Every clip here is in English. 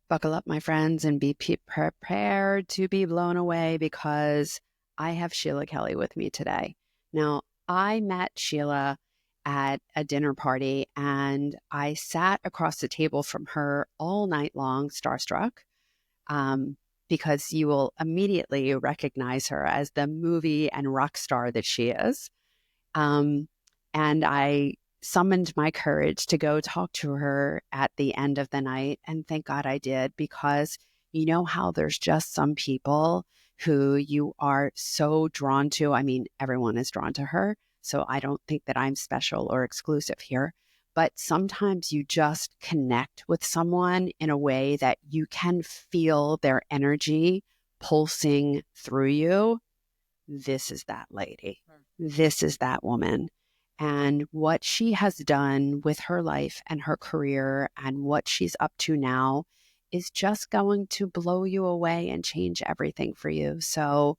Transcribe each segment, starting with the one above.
Buckle up, my friends, and be prepared to be blown away because I have Sheila Kelley with me today. Now, I met Sheila at a dinner party and I sat across the table from her all night long, starstruck, um, because you will immediately recognize her as the movie and rock star that she is. Um, and I summoned my courage to go talk to her at the end of the night. And thank God I did, because you know how there's just some people who you are so drawn to. I mean, everyone is drawn to her. So I don't think that I'm special or exclusive here. But sometimes you just connect with someone in a way that you can feel their energy pulsing through you. This is that lady. This is that woman. And what she has done with her life and her career and what she's up to now is just going to blow you away and change everything for you. So,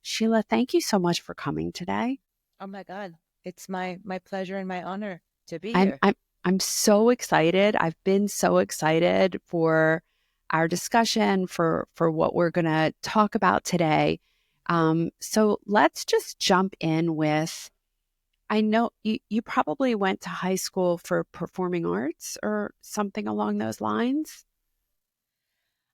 Sheila, thank you so much for coming today. Oh my God. It's my pleasure and my honor to be I'm here. I'm I'm so excited. I've been so excited for our discussion, for what we're going to talk about today. So let's just jump in with, I know you probably went to high school for performing arts or something along those lines.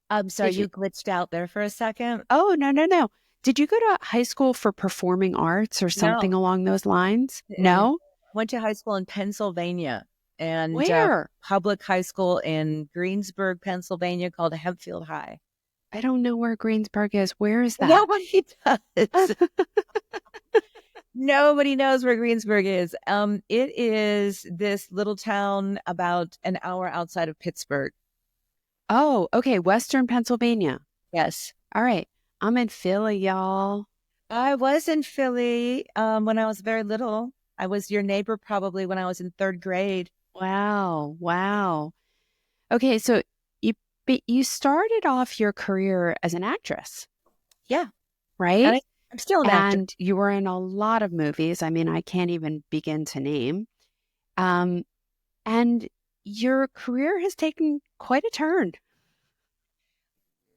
I'm sorry, Did you? you glitched out there for a second. Oh, no, no, no. Did you go to high school for performing arts or something No, along those lines? I No? went to high school in Pennsylvania and Where? public high school in Greensburg, Pennsylvania called Hempfield High. I don't know where Greensburg is. Where is that? Nobody does. Nobody knows where Greensburg is. It is this little town about an hour outside of Pittsburgh. Oh, okay. Western Pennsylvania. Yes. All right. I'm in Philly, y'all. I was in Philly when I was very little. I was your neighbor probably when I was in third grade. Wow. Wow. Okay. So you, you started off your career as an actress, Yeah. right? And I'm still an actor. And you were in a lot of movies. I mean, I can't even begin to name. Um, and your career has taken quite a turn.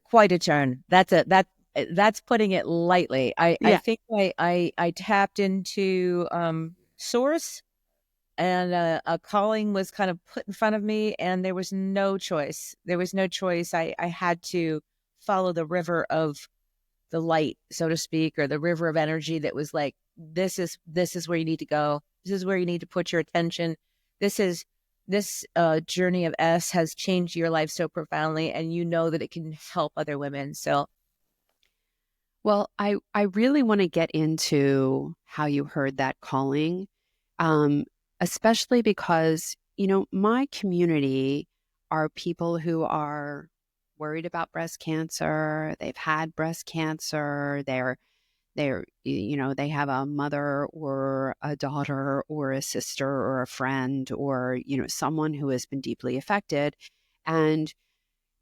Quite a turn. That's putting it lightly. I Yeah. think I tapped into source and a calling was kind of put in front of me and there was no choice. There was no choice. I had to follow the river of the light, so to speak, or the river of energy that was like, this is where you need to go. This is where you need to put your attention. This journey of S has changed your life so profoundly, and you know that it can help other women. So, Well, I really want to get into how you heard that calling, um, especially because, you know, my community are people who are worried about breast cancer. They've had breast cancer. You know, they have a mother or a daughter or a sister or a friend or, you know, someone who has been deeply affected. And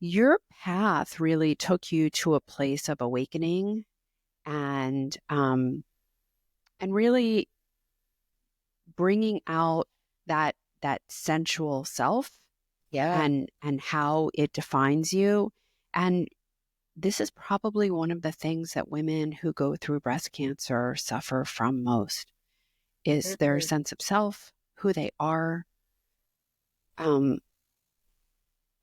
your path really took you to a place of awakening and really bringing out that sensual self yeah. and how it defines you. And this is probably one of the things that women who go through breast cancer suffer from most is their Mhm. sense of self, who they are, um,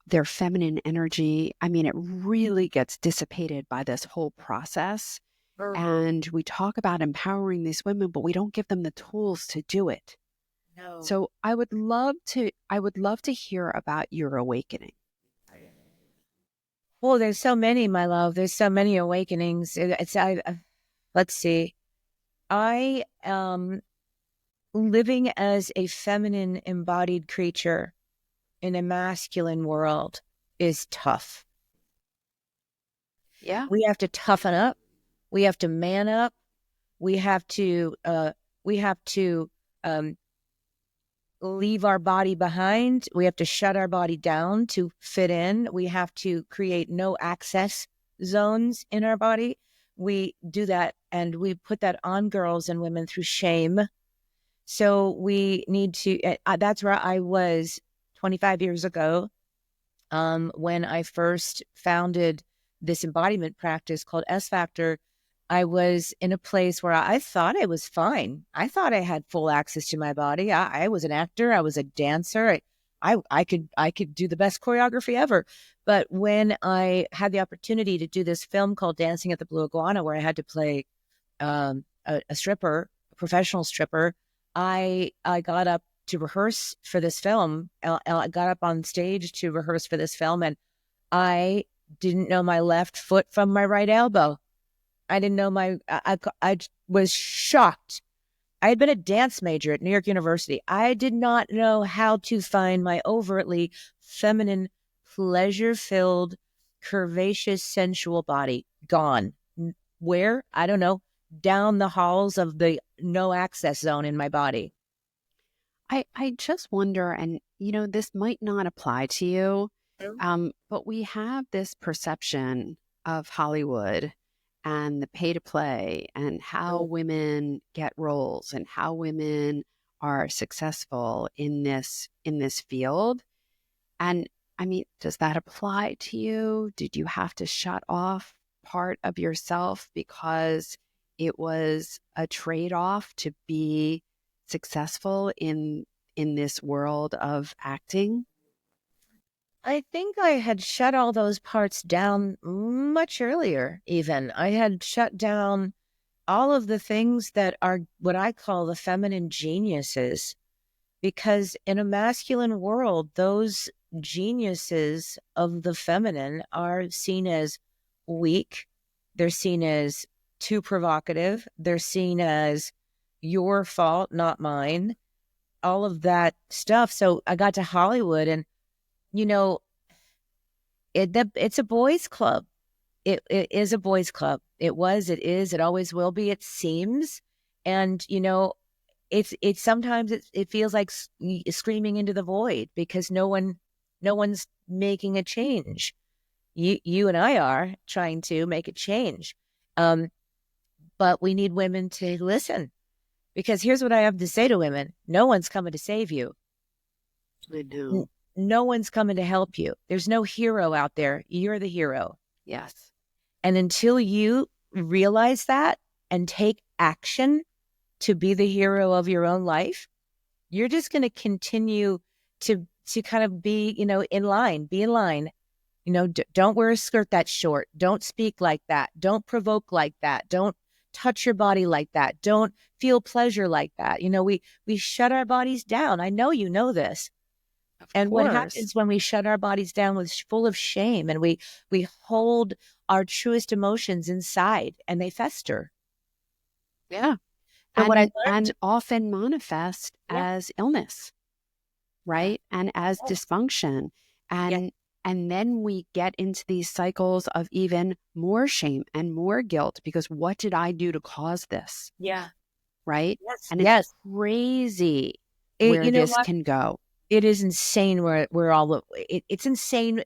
their feminine energy. I mean, it really gets dissipated by this whole process. And we talk about empowering these women, but we don't give them the tools to do it. No. So I would love to hear about your awakening. Well, there's so many, my love. There's so many awakenings. Let's see. I living as a feminine embodied creature in a masculine world is tough. Yeah. We have to toughen up. We have to man up. We have to we have to um, leave our body behind. We have to shut our body down to fit in. We have to create no access zones in our body. We do that and we put that on girls and women through shame. So we need to, that's where I was 25 years ago. When I first founded this embodiment practice called S Factor, I was in a place where I thought I was fine. I thought I had full access to my body. I was an actor. I was a dancer. I could do the best choreography ever. But when I had the opportunity to do this film called Dancing at the Blue Iguana, where I had to play a stripper, a professional stripper, I got up to rehearse for this film. I got up on stage to rehearse for this film, and I didn't know my left foot from my right elbow. I didn't know I was shocked. I had been a dance major at New York University. I did not know how to find my overtly feminine, pleasure-filled, curvaceous, sensual body. Gone. Where? I don't know. Down the halls of the no access zone in my body. I just wonder, and this might not apply to you, but we have this perception of Hollywood and the pay to play and how women get roles and how women are successful in this field. And I mean, does that apply to you? Did you have to shut off part of yourself because it was a trade-off to be successful in this world of acting? I think I had shut all those parts down much earlier, even. I had shut down all of the things that are what I call the feminine geniuses, because in a masculine world, those geniuses of the feminine are seen as weak. They're seen as too provocative. They're seen as your fault, not mine, all of that stuff. So I got to Hollywood, and you know, it's a boys' club. It is a boys' club. It was, it is, it always will be. It seems, and it's sometimes it feels like screaming into the void because no one's making a change. You and I are trying to make a change, but we need women to listen, because here's what I have to say to women: no one's coming to save you. I know. No one's coming to help you. There's no hero out there. You're the hero. Yes. And until you realize that and take action to be the hero of your own life, you're just going to continue to kind of be, in line, be in line. Don't wear a skirt that's short. Don't speak like that. Don't provoke like that. Don't touch your body like that. Don't feel pleasure like that. We shut our bodies down. I know you know this. Of And what course. happens when we shut our bodies down with full of shame, and we hold our truest emotions inside and they fester. Yeah. So what I And learned, often manifest yeah, as illness, yeah, right? And as yes, dysfunction. yeah, And then we get into these cycles of even more shame and more guilt because what did I do to cause this? yeah, Right? yes, And it's yes. crazy where You know this what? can go. It is insane where it's insane.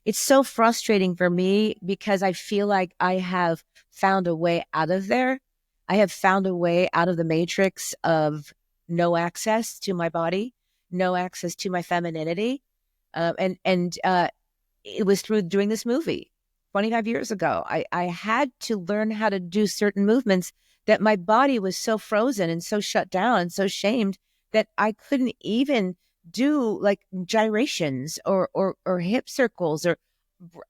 It's so frustrating for me because I feel like I have found a way out of there. I have found a way out of the matrix of no access to my body, no access to my femininity. And it was through doing this movie 25 years ago. I had to learn how to do certain movements that my body was so frozen and so shut down and so shamed that I couldn't even do like gyrations or hip circles, or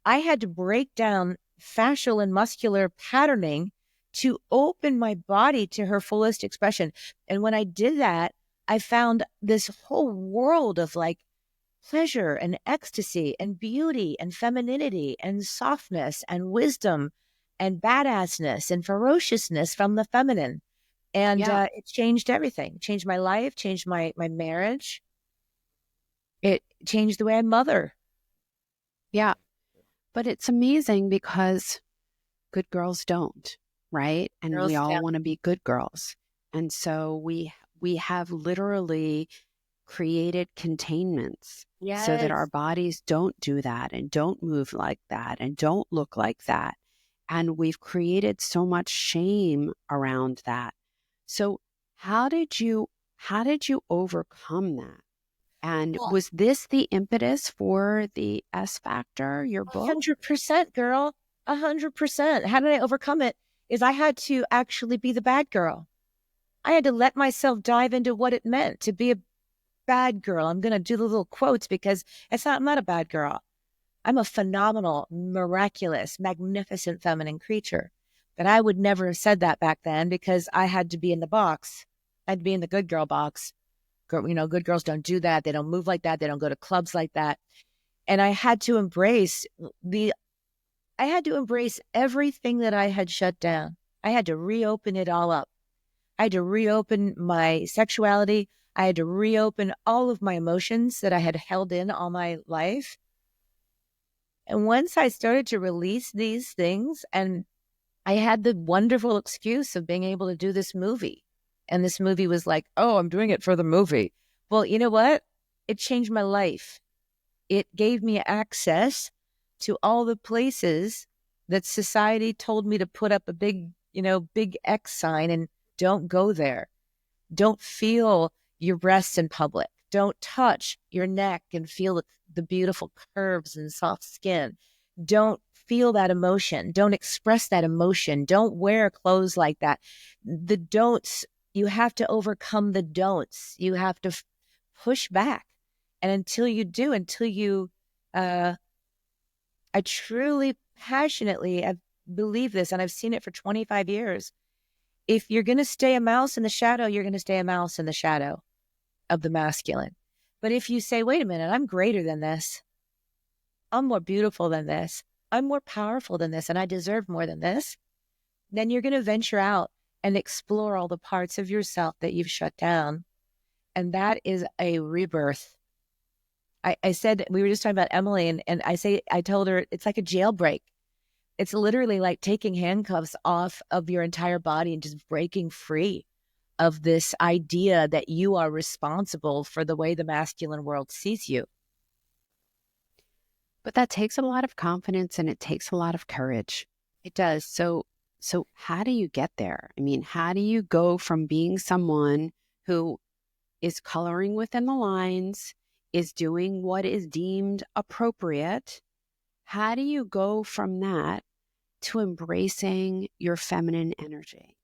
I had to break down fascial and muscular patterning to open my body to her fullest expression. And when I did that, I found this whole world of like pleasure and ecstasy and beauty and femininity and softness and wisdom and badassness and ferociousness from the feminine. And Yeah. it changed everything. Changed my life, changed my marriage. It changed the way I mother. Yeah. But it's amazing because good girls don't, right? And we Girls all down. want to be good girls. And so we have literally created containments so that our Yes. bodies don't do that and don't move like that and don't look like that. And we've created so much shame around that. So how did you overcome that? And was this the impetus for the S Factor, your book? 100%, girl. 100%. How did I overcome it? Is I had to actually be the bad girl. I had to let myself dive into what it meant to be a bad girl. I'm going to do the little quotes because I'm not a bad girl. I'm a phenomenal, miraculous, magnificent feminine creature. But I would never have said that back then because I had to be in the box. I had to be in the good girl box. Good girls don't do that. They don't move like that. They don't go to clubs like that. And I had to embrace everything that I had shut down. I had to reopen it all up. I had to reopen my sexuality. I had to reopen all of my emotions that I had held in all my life. And once I started to release these things, and I had the wonderful excuse of being able to do this movie. And this movie was like, oh, I'm doing it for the movie. Well, you know what? It changed my life. It gave me access to all the places that society told me to put up a big X sign and don't go there. Don't feel your breasts in public. Don't touch your neck and feel the beautiful curves and soft skin. Don't feel that emotion. Don't express that emotion. Don't wear clothes like that. The don'ts, you have to overcome the don'ts. You have to push back. And until you, I truly, passionately believe this, and I've seen it for 25 years. If you're going to stay a mouse in the shadow, you're going to stay a mouse in the shadow of the masculine. But if you say, wait a minute, I'm greater than this. I'm more beautiful than this. I'm more powerful than this, and I deserve more than this. Then you're going to venture out and explore all the parts of yourself that you've shut down. And that is a rebirth. I said, we were just talking about Emily, and I told her it's like a jailbreak. It's literally like taking handcuffs off of your entire body and just breaking free of this idea that you are responsible for the way the masculine world sees you. But that takes a lot of confidence and it takes a lot of courage. It does. So how do you get there? I mean, how do you go from being someone who is coloring within the lines, is doing what is deemed appropriate? How do you go from that to embracing your feminine energy?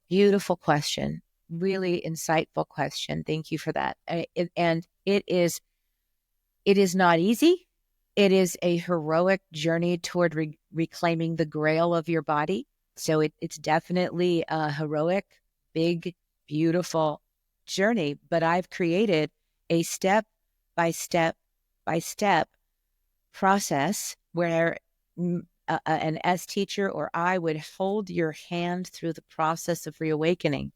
Beautiful question. Really insightful question. Thank you for that. And it is not easy. It is a heroic journey toward reclaiming the grail of your body. So it's definitely a heroic, big, beautiful journey. But I've created a step by step by step process where an S teacher or I would hold your hand through the process of reawakening.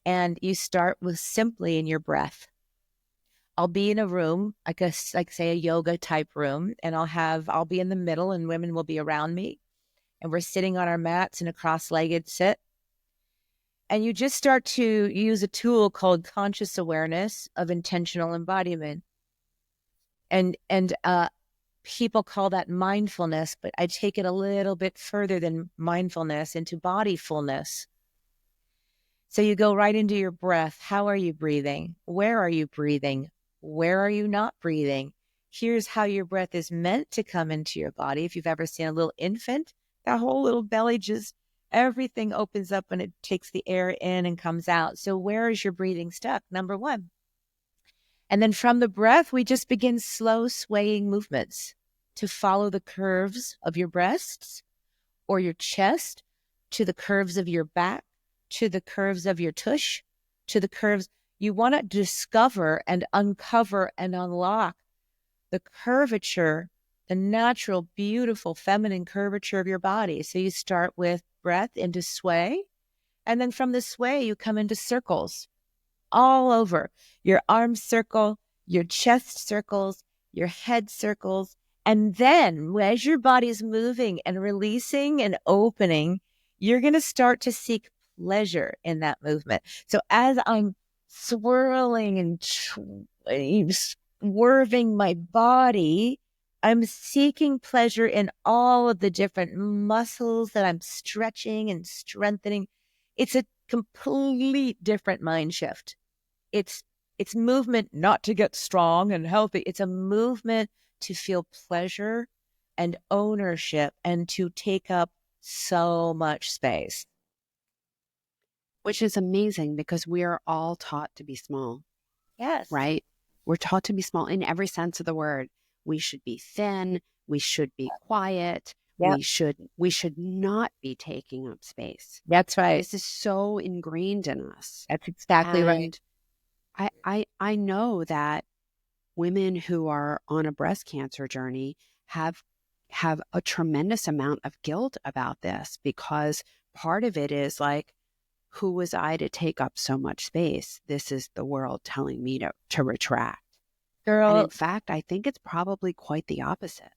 And you start with simply in your breath. I'll be in a room, like say a yoga type room, and I'll be in the middle and women will be around me. And we're sitting on our mats in a cross-legged sit. And you just start to use a tool called conscious awareness of intentional embodiment. And people call that mindfulness, but I take it a little bit further than mindfulness into bodyfulness. So you go right into your breath. How are you breathing? Where are you breathing? Where are you not breathing? Here's how your breath is meant to come into your body. If you've ever seen a little infant, that whole little belly everything opens up and it takes the air in and comes out. So where is your breathing stuck? Number one. And then from the breath, we just begin slow swaying movements to follow the curves of your breasts or your chest, to the curves of your back, to the curves of your tush, to the curves. You want to discover and uncover and unlock the curvature, the natural, beautiful, feminine curvature of your body. So you start with breath into sway. And then from the sway, you come into circles all over. Your arm circle, your chest circles, your head circles. And then as your body's moving and releasing and opening, you're going to start to seek pleasure in that movement. So as I'm swirling and swerving my body, I'm seeking pleasure in all of the different muscles that I'm stretching and strengthening. It's a complete different mind shift. It's It's movement not to get strong and healthy. It's a movement to feel pleasure and ownership and to take up so much space. Which is amazing because we are all taught to be small, Yes. right? We're taught to be small in every sense of the word. We should be thin. We should be quiet. Yep. We should not be taking up space. That's right. This is so ingrained in us. That's exactly right. And I know that women who are on a breast cancer journey have a tremendous amount of guilt about this, because part of it is like, who was I to take up so much space? This is the world telling me to retract. And in Girl, fact, I think it's probably quite the opposite.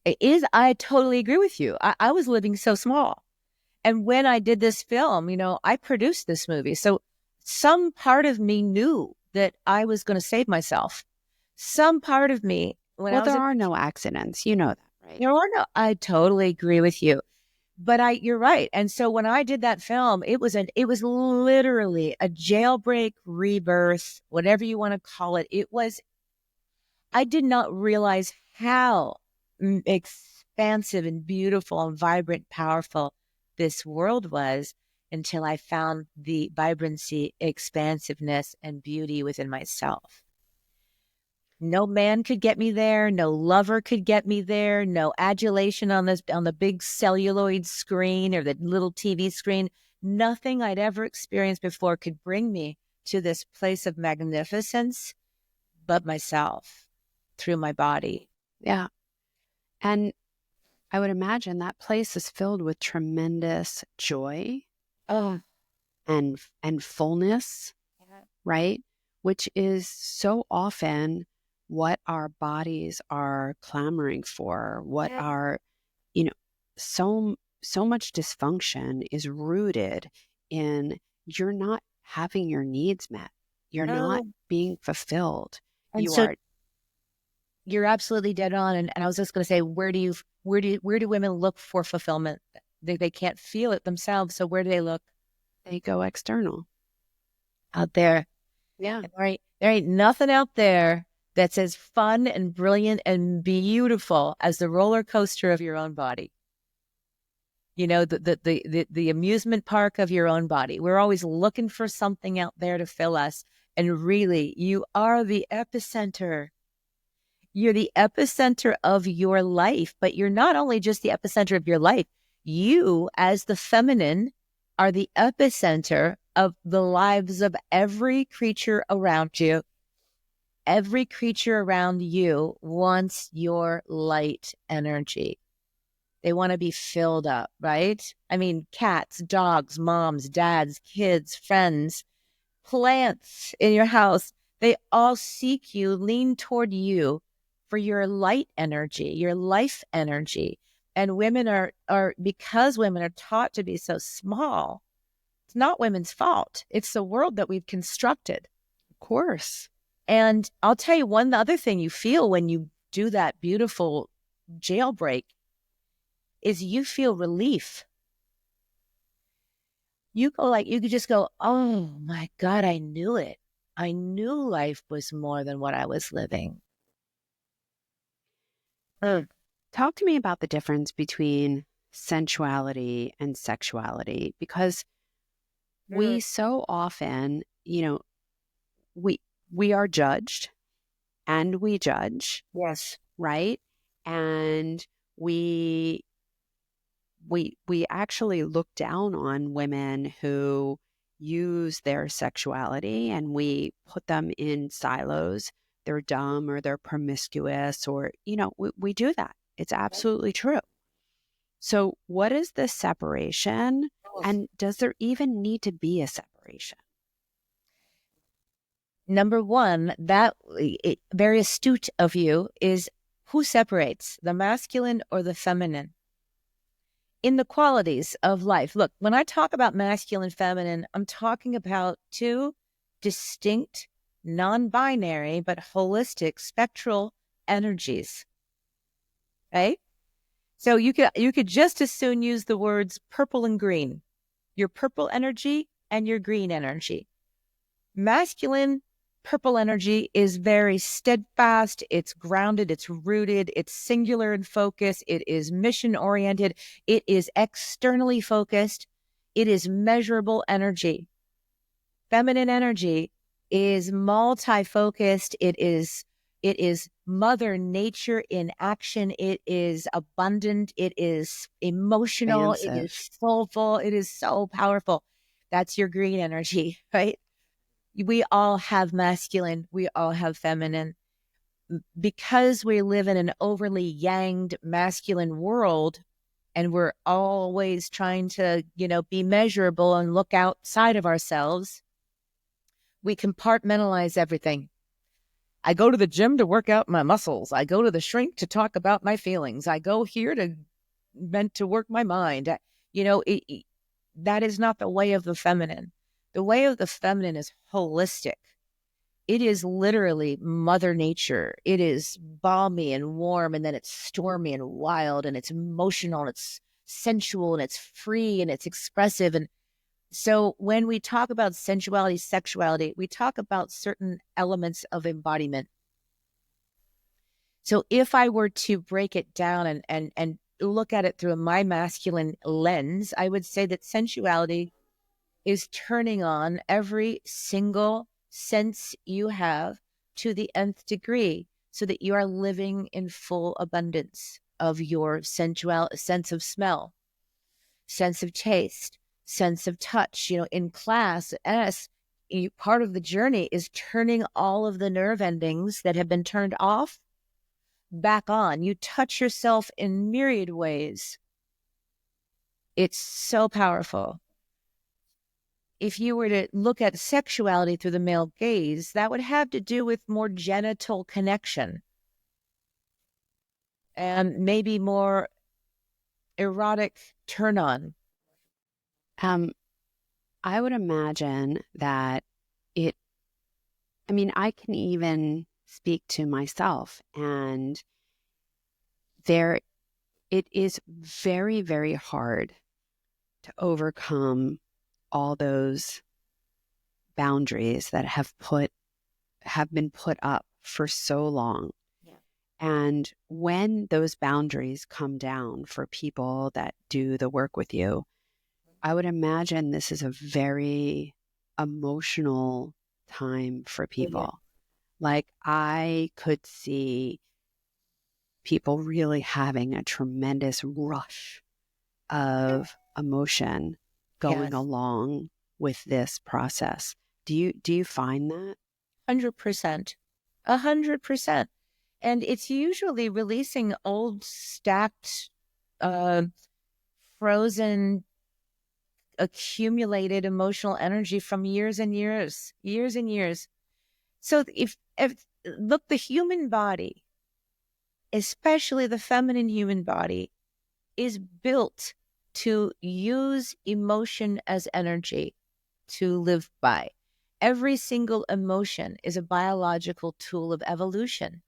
it is. I totally agree with you. I was living so small. And when I did this film, I produced this movie. So some part of me knew that I was going to save myself. Some part of me, when I Well, was there are no accidents. You know that, right? no, I totally agree with you. But you're right. And so when I did that film, it was literally a jailbreak rebirth, whatever you want to call it. I did not realize how expansive and beautiful and vibrant, powerful this world was until I found the vibrancy, expansiveness, and beauty within myself. No man could get me there. No lover could get me there. No adulation on the big celluloid screen or the little TV screen. Nothing I'd ever experienced before could bring me to this place of magnificence, but myself through my body. Yeah. And I would imagine that place is filled with tremendous joy Oh, and fullness, right? Which is so often what our bodies are clamoring for, what our, you know, so much dysfunction is rooted in you're not having your needs met. You're not no. being fulfilled. And You so are, you're absolutely dead on. And I was just going to say, where do women look for fulfillment? They can't feel it themselves. So where do they look? they go external. Out there. Yeah. There ain't nothing out there that's as fun and brilliant and beautiful as the roller coaster of your own body. The amusement park of your own body. We're always looking for something out there to fill us. And really, you are the epicenter. You're the epicenter of your life, but you're not only just the epicenter of your life. You, as the feminine, are the epicenter of the lives of every creature around you. Every creature around you wants your light energy. They want to be filled up, right? I mean, cats, dogs, moms, dads, kids, friends, plants in your house, they all seek you, lean toward you for your light energy, your life energy. And women are because women are taught to be so small, it's not women's fault. It's the world that we've constructed. Of course. And I'll tell you one other thing you feel when you do that beautiful jailbreak is you feel relief. You could just go, oh my God, I knew it. I knew life was more than what I was living. Talk to me about the difference between sensuality and sexuality, because we so often, we are judged and we judge, Yes. right? And we actually look down on women who use their sexuality, and we put them in silos. They're dumb or they're promiscuous, or, we do that. It's absolutely true. So what is the separation, and does there even need to be a separation? Number one, very astute of you, is who separates the masculine or the feminine in the qualities of life. Look, when I talk about masculine, feminine, I'm talking about two distinct, non-binary, but holistic spectral energies. Right? So you could just as soon use the words purple and green, your purple energy and your green energy. Masculine purple energy is very steadfast, it's grounded, it's rooted, it's singular in focus, it is mission oriented, it is externally focused, it is measurable energy. Feminine energy is multi-focused, it is mother nature in action, it is abundant, it is emotional, it is Expansive. soulful, it is so powerful. That's your green energy, right? We all have masculine, we all have feminine. Because we live in an overly yanged masculine world, and we're always trying to, be measurable and look outside of ourselves, we compartmentalize everything. I go to the gym to work out my muscles. I go to the shrink to talk about my feelings. I go here to work my mind. That is not the way of the feminine. The way of the feminine is holistic. It is literally Mother Nature. It is balmy and warm, and then it's stormy and wild, and it's emotional, and it's sensual, and it's free, and it's expressive. And so when we talk about sensuality, sexuality, we talk about certain elements of embodiment. So if I were to break it down and look at it through my masculine lens, I would say that sensuality is turning on every single sense you have to the nth degree so that you are living in full abundance of your sensual sense of smell, sense of taste, sense of touch. In class, part of the journey is turning all of the nerve endings that have been turned off back on. You touch yourself in myriad ways. It's so powerful. If you were to look at sexuality through the male gaze, that would have to do with more genital connection and maybe more erotic turn on. Um, I would imagine that it, I can even speak to myself, and there, it is very, very hard to overcome all those boundaries that have been put up for so long. Yeah. And when those boundaries come down for people that do the work with you, I would imagine this is a very emotional time for Mhm. people. Like, I could see people really having a tremendous rush of emotion going Yes, along with this process. Do you find that? 100%. 100%. And it's usually releasing old, stacked, uh, frozen, accumulated emotional energy from years and years, years and years. So if look, the human body, especially the feminine human body, is built to use emotion as energy to live by. Every single emotion is a biological tool of evolution.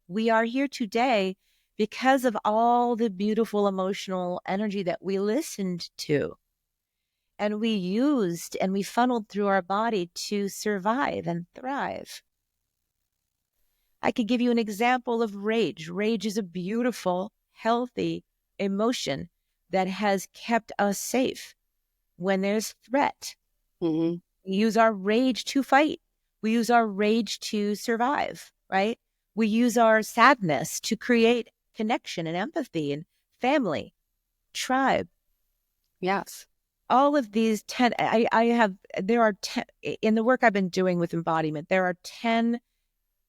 We are here today because of all the beautiful emotional energy that we listened to and we used and we funneled through our body to survive and thrive. I could give you an example of rage. Rage is a beautiful, healthy emotion that has kept us safe when there's threat. Mm-hmm. We use our rage to fight. We use our rage to survive, right? We use our sadness to create connection and empathy and family, tribe. Yes. All of these 10, there are 10, in the work I've been doing with embodiment, there are 10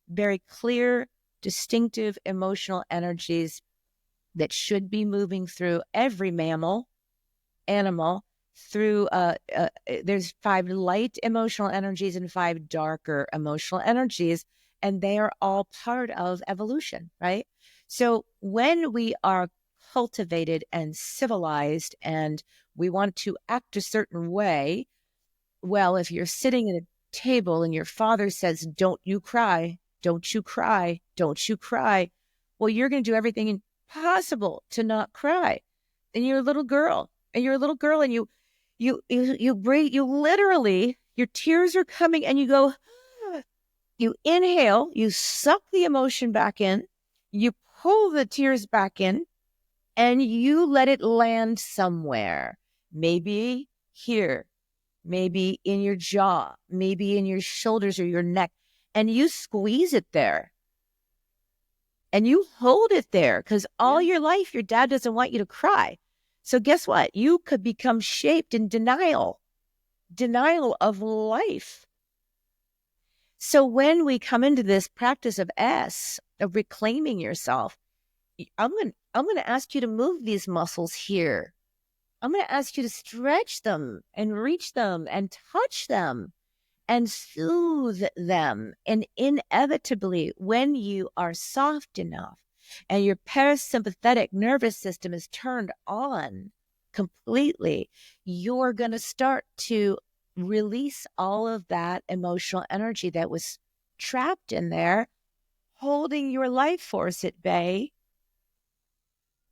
very clear, distinctive emotional energies that should be moving through every animal, through there's 5 light emotional energies and 5 darker emotional energies, and they are all part of evolution, right? So when we are cultivated and civilized and we want to act a certain way, well, if you're sitting at a table and your father says, don't you cry, don't you cry, don't you cry, well, you're going to do everything possible to not cry. And you're a little girl, and you breathe, you literally, your tears are coming, and you go, You inhale, you suck the emotion back in, you pull the tears back in, and you let it land somewhere. Maybe here, maybe in your jaw, maybe in your shoulders or your neck, and you squeeze it there. And you hold it there because all your life, your dad doesn't want you to cry. So guess what? You could become shaped in denial of life. So when we come into this practice of S, of reclaiming yourself, I'm going to ask you to move these muscles here. I'm going to ask you to stretch them and reach them and touch them and soothe them. And inevitably, when you are soft enough and your parasympathetic nervous system is turned on completely, you're going to start to release all of that emotional energy that was trapped in there, holding your life force at bay.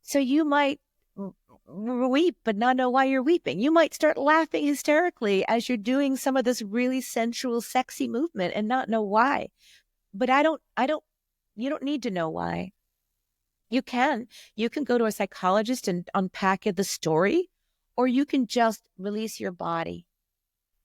So you might weep, but not know why you're weeping. You might start laughing hysterically as you're doing some of this really sensual, sexy movement and not know why. But you don't need to know why. You can go to a psychologist and unpack the story, or you can just release your body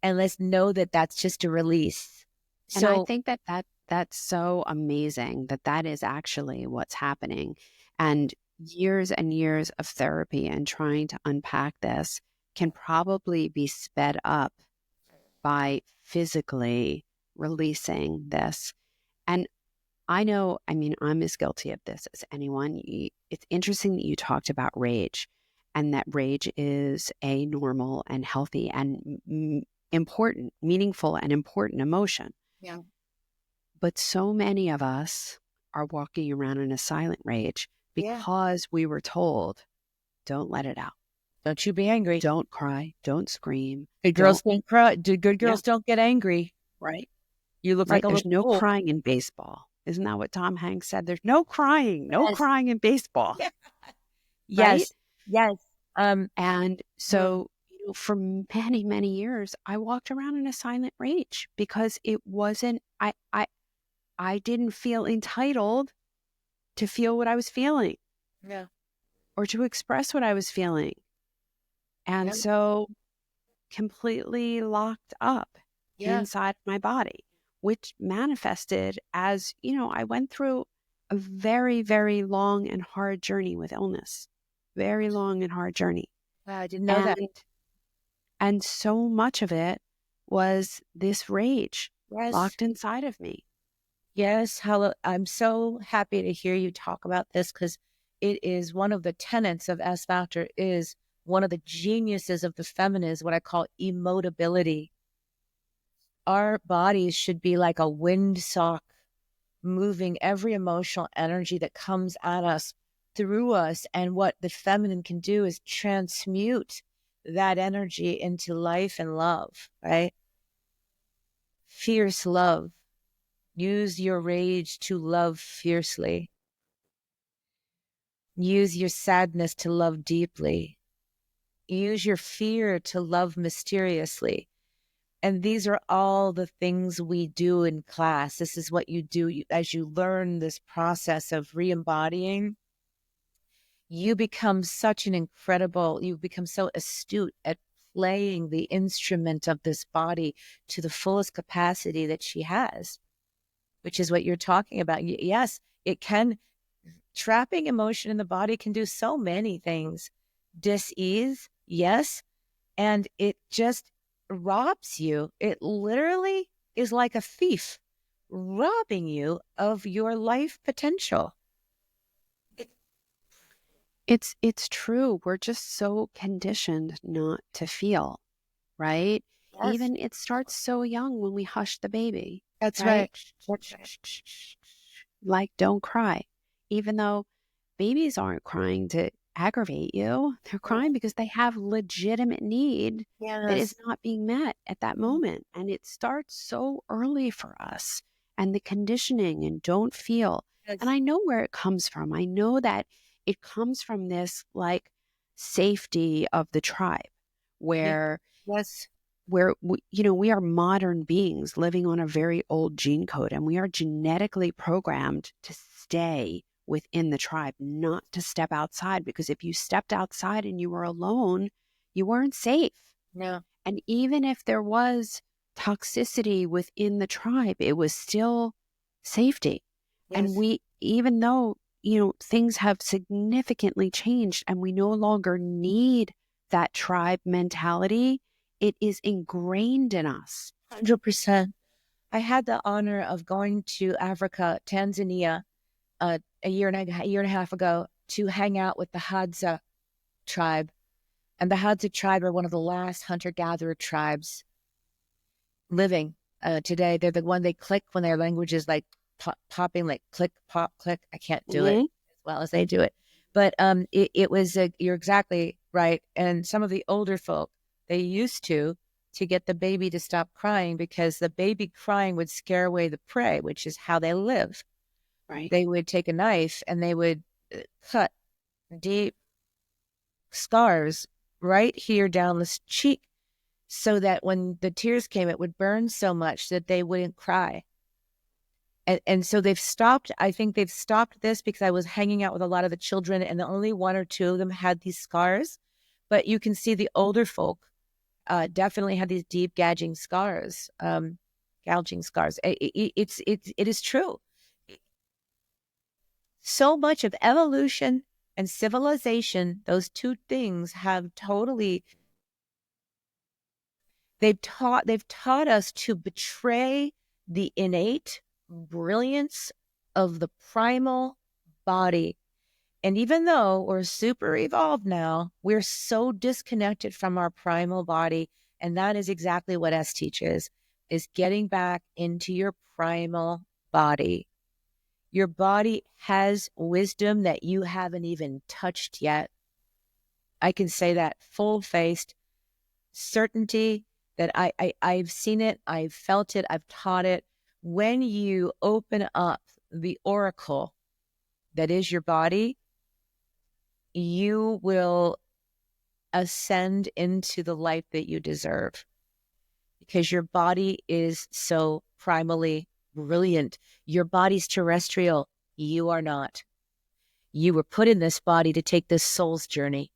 and let's know that that's just a release. And I think that's so amazing that is actually what's happening. And years of therapy and trying to unpack this can probably be sped up by physically releasing this. And I know, I mean, I'm as guilty of this as anyone. It's interesting that you talked about rage, and that rage is a normal and healthy and important, meaningful and important emotion. Yeah. But so many of us are walking around in a silent rage because we were told, don't let it out. Don't you be angry. Don't cry. Don't scream. Good girls don't cry. Good girls don't get angry. Right. You look like a There's no fool. crying in baseball. Isn't that what Tom Hanks said? There's no crying in baseball. Yeah. Right? Yes. And so, for many, many years, I walked around in a silent rage because it wasn't, I didn't feel entitled to feel what I was feeling. Yeah. Or to express what I was feeling. And so completely locked up inside my body, which manifested as, I went through a very, very long and hard journey with illness. Very long and hard journey. Wow, I didn't know that. And so much of it was this rage locked inside of me. Yes, hello. I'm so happy to hear you talk about this because it is one of the tenets of S Factor, is one of the geniuses of the feminine is what I call emotability. Our bodies should be like a windsock, moving every emotional energy that comes at us through us. And what the feminine can do is transmute that energy into life and love, right? Fierce love. Use your rage to love fiercely. Use your sadness to love deeply. Use your fear to love mysteriously. And these are all the things we do in class. This is what you do as you learn this process of re-embodying. You become you become so astute at playing the instrument of this body to the fullest capacity that she has, which is what you're talking about. Yes, it can. Trapping emotion in the body can do so many things. Dis-ease, yes. And it just robs you. It literally is like a thief robbing you of your life potential. It's true. We're just so conditioned not to feel, right? Yes. Even it starts so young when we hush the baby. That's right. Like, don't cry. Even though babies aren't crying to aggravate you. They're crying because they have legitimate need that is not being met at that moment. And it starts so early for us. And the conditioning and don't feel. And I know where it comes from. I know that it comes from this like safety of the tribe where we are modern beings living on a very old gene code, and we are genetically programmed to stay within the tribe, not to step outside, because if you stepped outside and you were alone, you weren't safe. No. And even if there was toxicity within the tribe, it was still safety. And Yes. even though, things have significantly changed and we no longer need that tribe mentality, it is ingrained in us. 100%. I had the honor of going to Africa, Tanzania, a year and a half ago to hang out with the Hadza tribe. And the Hadza tribe are one of the last hunter-gatherer tribes living today. They're the one they click when their language is like popping, like click, pop, click. I can't do it Mm-hmm. as well as they do it. But it was, you're exactly right. And some of the older folk, they used to get the baby to stop crying because the baby crying would scare away the prey, which is how they live. Right. They would take a knife and they would cut deep scars right here down the cheek so that when the tears came, it would burn so much that they wouldn't cry. And so they've stopped. I think they've stopped this because I was hanging out with a lot of the children and only one or two of them had these scars. But you can see the older folk definitely had these deep gouging scars. It is true. So much of evolution and civilization, those two things have totally, they've taught us to betray the innate brilliance of the primal body. And even though we're super evolved now, we're so disconnected from our primal body. And that is exactly what S teaches, is getting back into your primal body. Your body has wisdom that you haven't even touched yet. I can say that full-faced certainty that I've seen it, I've felt it, I've taught it. When you open up the oracle that is your body, you will ascend into the life that you deserve because your body is so primally brilliant. Your body's terrestrial. You are not. You were put in this body to take this soul's journey.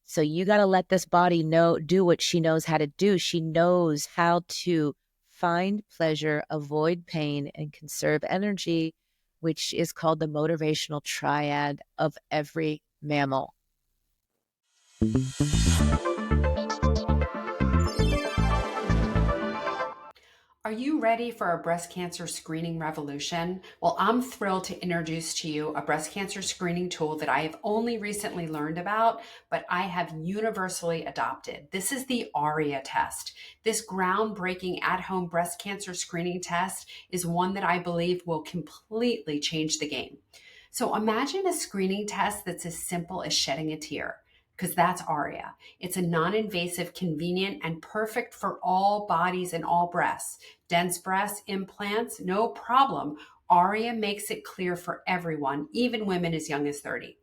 So you got to let this body do what she knows how to do. She knows how to find pleasure, avoid pain, and conserve energy, which is called the motivational triad of every mammal. Are you ready for a breast cancer screening revolution? Well, I'm thrilled to introduce to you a breast cancer screening tool that I have only recently learned about, but I have universally adopted. This is the ARIA test. This groundbreaking at-home breast cancer screening test is one that I believe will completely change the game. So imagine a screening test that's as simple as shedding a tear, because that's ARIA. It's a non-invasive, convenient, and perfect for all bodies and all breasts. Dense breast implants, no problem. ARIA makes it clear for everyone, even women as young as 30.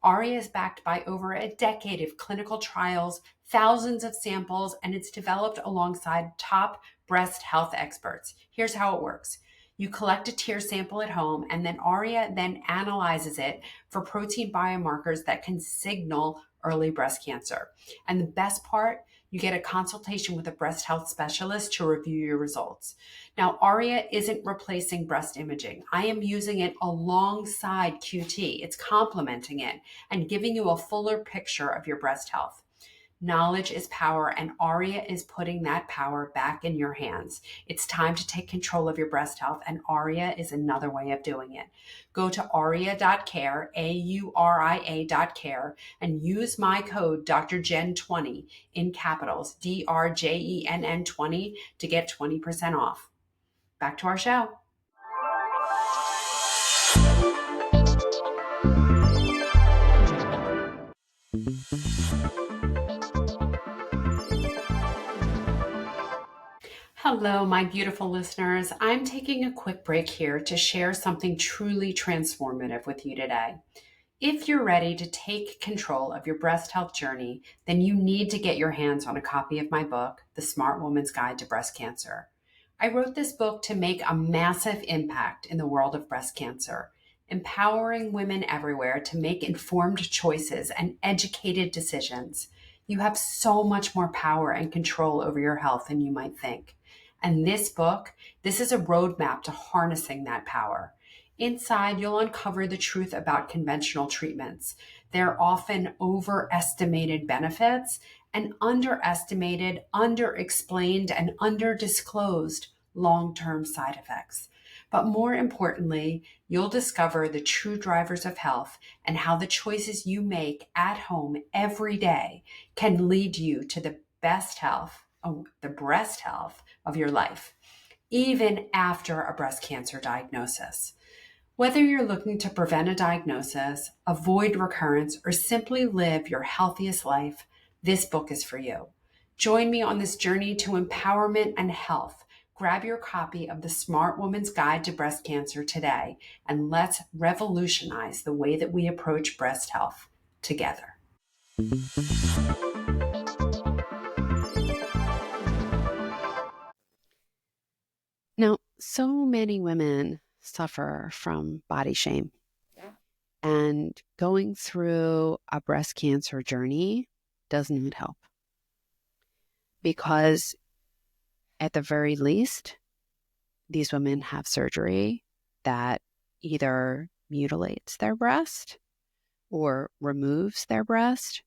ARIA is backed by over a decade of clinical trials, thousands of samples, and it's developed alongside top breast health experts. Here's how it works. You collect a tear sample at home, and then ARIA then analyzes it for protein biomarkers that can signal early breast cancer. And the best part, you get a consultation with a breast health specialist to review your results. Now, ARIA isn't replacing breast imaging. I am using it alongside QT. It's complementing it and giving you a fuller picture of your breast health. Knowledge is power, and ARIA is putting that power back in your hands. It's time to take control of your breast health, and ARIA is another way of doing it. Go to aria.care, AURIA.care, and use my code Dr. Jenn 20 in capitals, DRJENN 20 to get 20% off. Back to our show. Hello, my beautiful listeners. I'm taking a quick break here to share something truly transformative with you today. If you're ready to take control of your breast health journey, then you need to get your hands on a copy of my book, The Smart Woman's Guide to Breast Cancer. I wrote this book to make a massive impact in the world of breast cancer, empowering women everywhere to make informed choices and educated decisions. You have so much more power and control over your health than you might think. And this book, this is a roadmap to harnessing that power. Inside, you'll uncover the truth about conventional treatments. They're often overestimated benefits and underestimated, underexplained, and underdisclosed long-term side effects. But more importantly, you'll discover the true drivers of health and how the choices you make at home every day can lead you to the best health, the breast health of your life, even after a breast cancer diagnosis. Whether you're looking to prevent a diagnosis, avoid recurrence, or simply live your healthiest life, this book is for you. Join me on this journey to empowerment and health. Grab your copy of The Smart Woman's Guide to Breast Cancer today, and let's revolutionize the way that we approach breast health together. Now, so many women suffer from body shame. And going through a breast cancer journey does not help, because at the very least, these women have surgery that either mutilates their breast or removes their breast.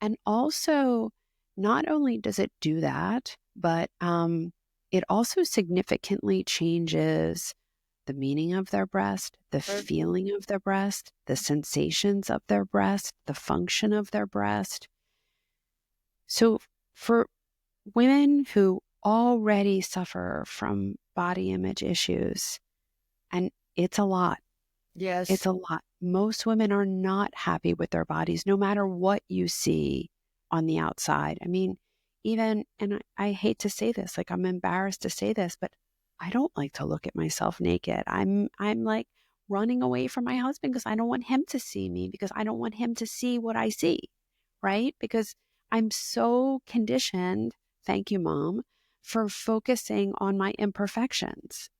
And also, not only does it do that, but it also significantly changes the meaning of their breast, the feeling of their breast, the sensations of their breast, the function of their breast. So for women who already suffer from body image issues, and it's a lot. Yes. It's a lot. Most women are not happy with their bodies, no matter what you see on the outside. I mean, even, and I hate to say this, like I'm embarrassed to say this, but I don't like to look at myself naked. I'm like running away from my husband because I don't want him to see me, because I don't want him to see what I see, right? Because I'm so conditioned, thank you, Mom, for focusing on my imperfections,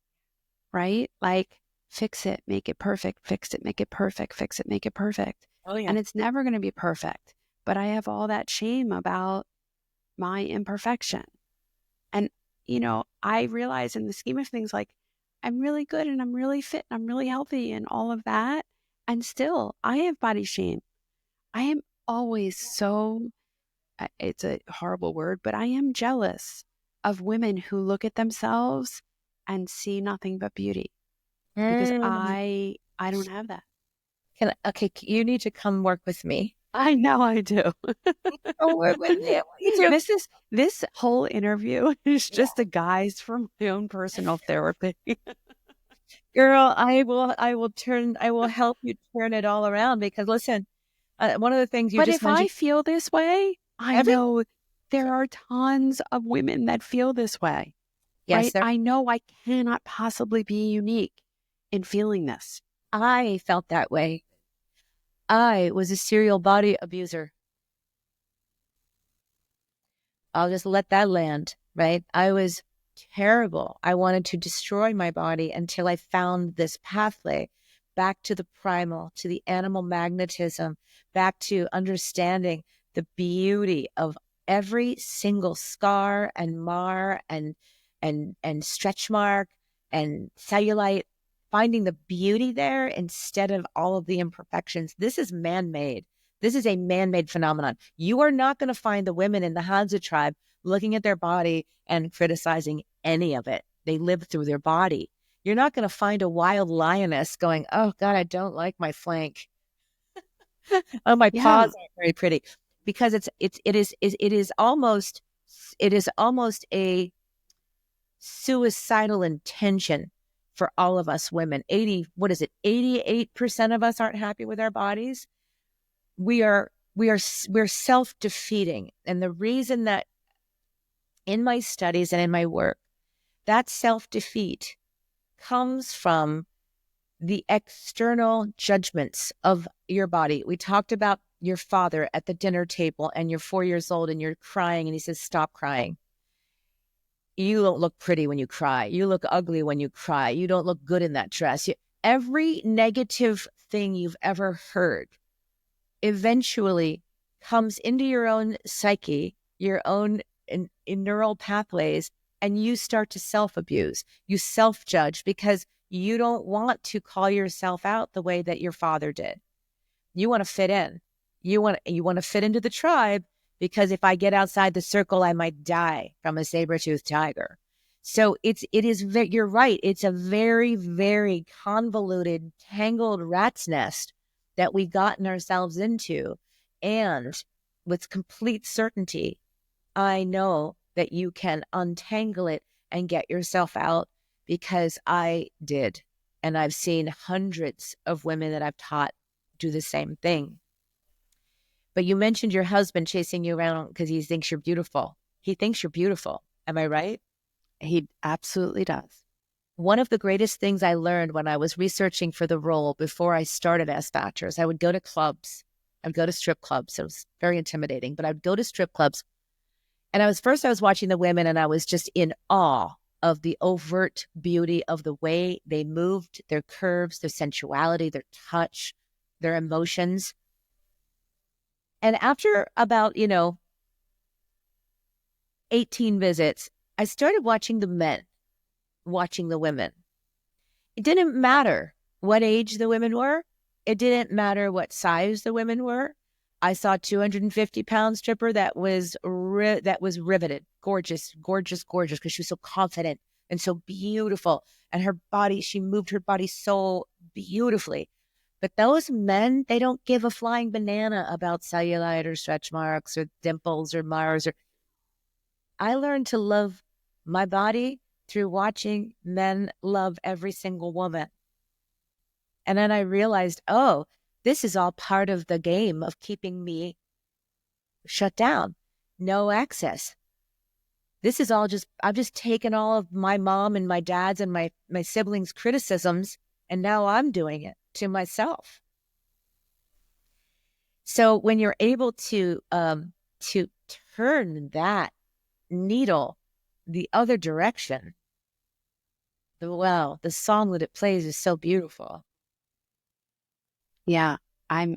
right? Like, fix it, make it perfect, fix it, make it perfect, fix it, make it perfect. Oh, yeah. And it's never going to be perfect. But I have all that shame about my imperfection. And, I realize in the scheme of things, like, I'm really good and I'm really fit and I'm really healthy and all of that. And still, I have body shame. I am always so, it's a horrible word, but I am jealous of women who look at themselves and see nothing but beauty, because I don't have that. You need to come work with me. I know I do. Come work with me. You too. This whole interview is just a guise for my own personal therapy. Girl, I will help you turn it all around, because listen, one of the things you But just if I mentioned, feel this way, I every, know there are tons of women that feel this way, yes, right? I know I cannot possibly be unique in feeling this. I felt that way. I was a serial body abuser. I'll just let that land, right? I was terrible. I wanted to destroy my body until I found this pathway back to the primal, to the animal magnetism, back to understanding the beauty of every single scar and mar and stretch mark and cellulite, finding the beauty there instead of all of the imperfections. This is man-made. This is a man-made phenomenon. You are not going to find the women in the Hadza tribe looking at their body and criticizing any of it. They live through their body. You're not going to find a wild lioness going, "Oh God, I don't like my flank. Oh, my Yeah. paws aren't very pretty," because it is almost a suicidal intention for all of us women. 88% of us aren't happy with our bodies. We're self-defeating. And the reason that in my studies and in my work, that self-defeat comes from the external judgments of your body. We talked about your father at the dinner table, and you're 4 years old and you're crying, and he says, stop crying. You don't look pretty when you cry. You look ugly when you cry. You don't look good in that dress. Every negative thing you've ever heard eventually comes into your own psyche, your own in neural pathways, and you start to self-abuse. You self-judge because you don't want to call yourself out the way that your father did. You want to fit in. You want to fit into the tribe, because if I get outside the circle, I might die from a saber-toothed tiger. So you're right. It's a very, very convoluted, tangled rat's nest that we've gotten ourselves into. And with complete certainty, I know that you can untangle it and get yourself out, because I did. And I've seen hundreds of women that I've taught do the same thing. But you mentioned your husband chasing you around because he thinks you're beautiful. He thinks you're beautiful. Am I right? He absolutely does. One of the greatest things I learned when I was researching for the role before I started S Factors, I would go to clubs. I'd go to strip clubs. It was very intimidating, but I'd go to strip clubs. And I was watching the women, and I was just in awe of the overt beauty of the way they moved, their curves, their sensuality, their touch, their emotions. And after about, 18 visits, I started watching the men, watching the women. It didn't matter what age the women were. It didn't matter what size the women were. I saw a 250-pound stripper that was riveted, gorgeous, gorgeous, gorgeous, because she was so confident and so beautiful. And her body, she moved her body so beautifully. But those men, they don't give a flying banana about cellulite or stretch marks or dimples or Mars. I learned to love my body through watching men love every single woman. And then I realized, oh, this is all part of the game of keeping me shut down, no access. This is all I've just taken all of my mom and my dad's and my siblings' criticisms, and now I'm doing it to myself. So when you're able to turn that needle the other direction, the song that it plays is so beautiful. Yeah. I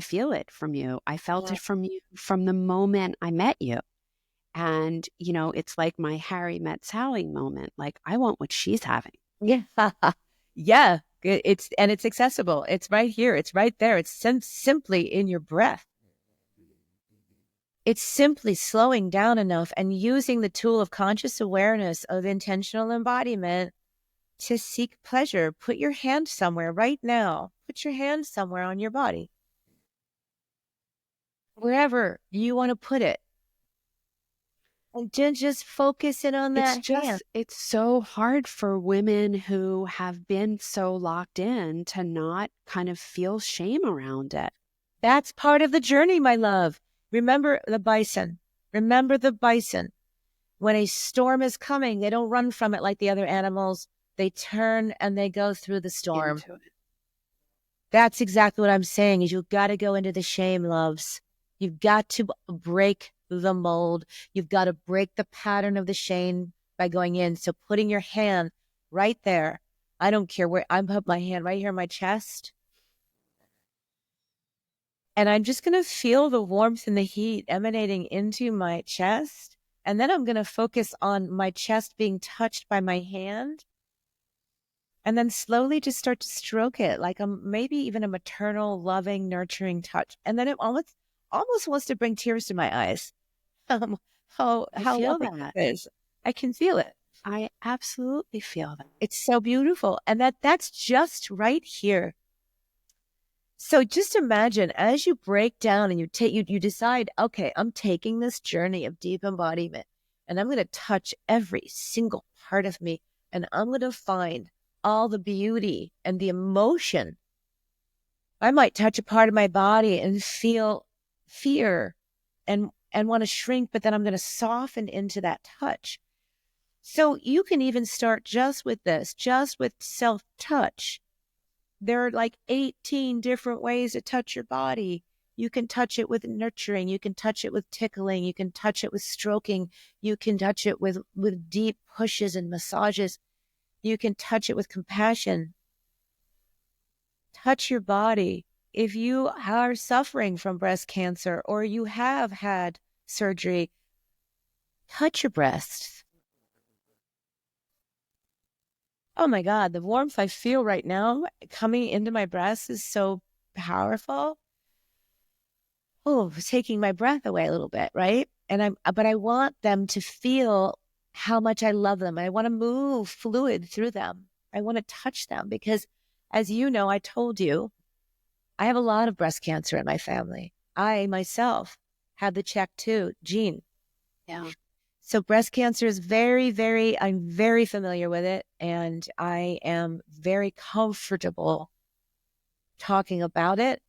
feel it from you. I felt it from you from the moment I met you. And, it's like my Harry met Sally moment. Like, I want what she's having. Yeah. Yeah. It's accessible. It's right here. It's right there. It's simply in your breath. It's simply slowing down enough and using the tool of conscious awareness of intentional embodiment to seek pleasure. Put your hand somewhere right now. Put your hand somewhere on your body. Wherever you want to put it. And just focus in on that hand. It's so hard for women who have been so locked in to not kind of feel shame around it. That's part of the journey, my love. Remember the bison. Remember the bison. When a storm is coming, they don't run from it like the other animals. They turn and they go through the storm. That's exactly what I'm saying, is you've got to go into the shame, loves. You've got to break the mold. You've got to break the pattern of the shame by going in. So putting your hand right there. I don't care where. I put my hand right here in my chest. And I'm just going to feel the warmth and the heat emanating into my chest. And then I'm going to focus on my chest being touched by my hand. And then slowly just start to stroke it, like maybe even a maternal, loving, nurturing touch. And then it almost wants to bring tears to my eyes. How loving that is. I can feel it. I absolutely feel that. It's so beautiful. And that's just right here. So just imagine as you break down and you decide, okay, I'm taking this journey of deep embodiment and I'm going to touch every single part of me, and I'm going to find all the beauty and the emotion. I might touch a part of my body and feel fear and want to shrink, but then I'm going to soften into that touch. So you can even start just with this, just with self-touch. There are like 18 different ways to touch your body. You can touch it with nurturing. You can touch it with tickling. You can touch it with stroking. You can touch it with deep pushes and massages. You can touch it with compassion. Touch your body. If you are suffering from breast cancer or you have had surgery, touch your breasts. Oh my God, the warmth I feel right now coming into my breasts is so powerful. Oh, taking my breath away a little bit, right? But I want them to feel how much I love them. I want to move fluid through them. I want to touch them because, as you know, I told you, I have a lot of breast cancer in my family. I myself had the check too, gene. Yeah. So breast cancer is I'm very familiar with it. And I am very comfortable talking about it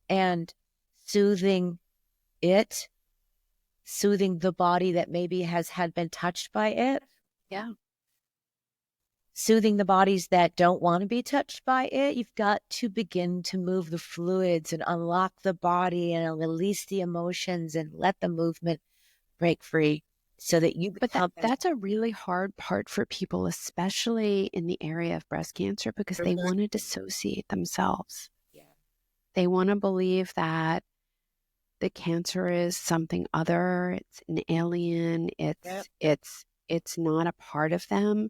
and soothing it, soothing the body that maybe had been touched by it. Yeah. Soothing the bodies that don't want to be touched by it. You've got to begin to move the fluids and unlock the body and release the emotions and let the movement break free so that you But become that's a really hard part for people, especially in the area of breast cancer, because they want to dissociate themselves. Yeah. They want to believe that the cancer is something other, it's an alien, Yep. it's not a part of them.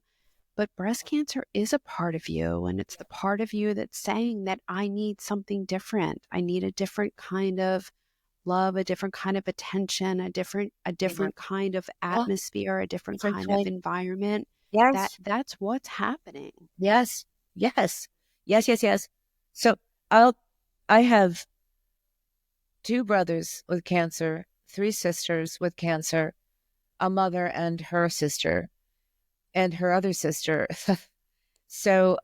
But breast cancer is a part of you, and it's the part of you that's saying that I need something different. I need a different kind of love, a different kind of attention, a different kind of Yeah. atmosphere, a different Different kind of kind. environment. That's what's happening. Yes. Yes. Yes. Yes. Yes. So I have two brothers with cancer, three sisters with cancer, a mother and her sister and her other sister. So,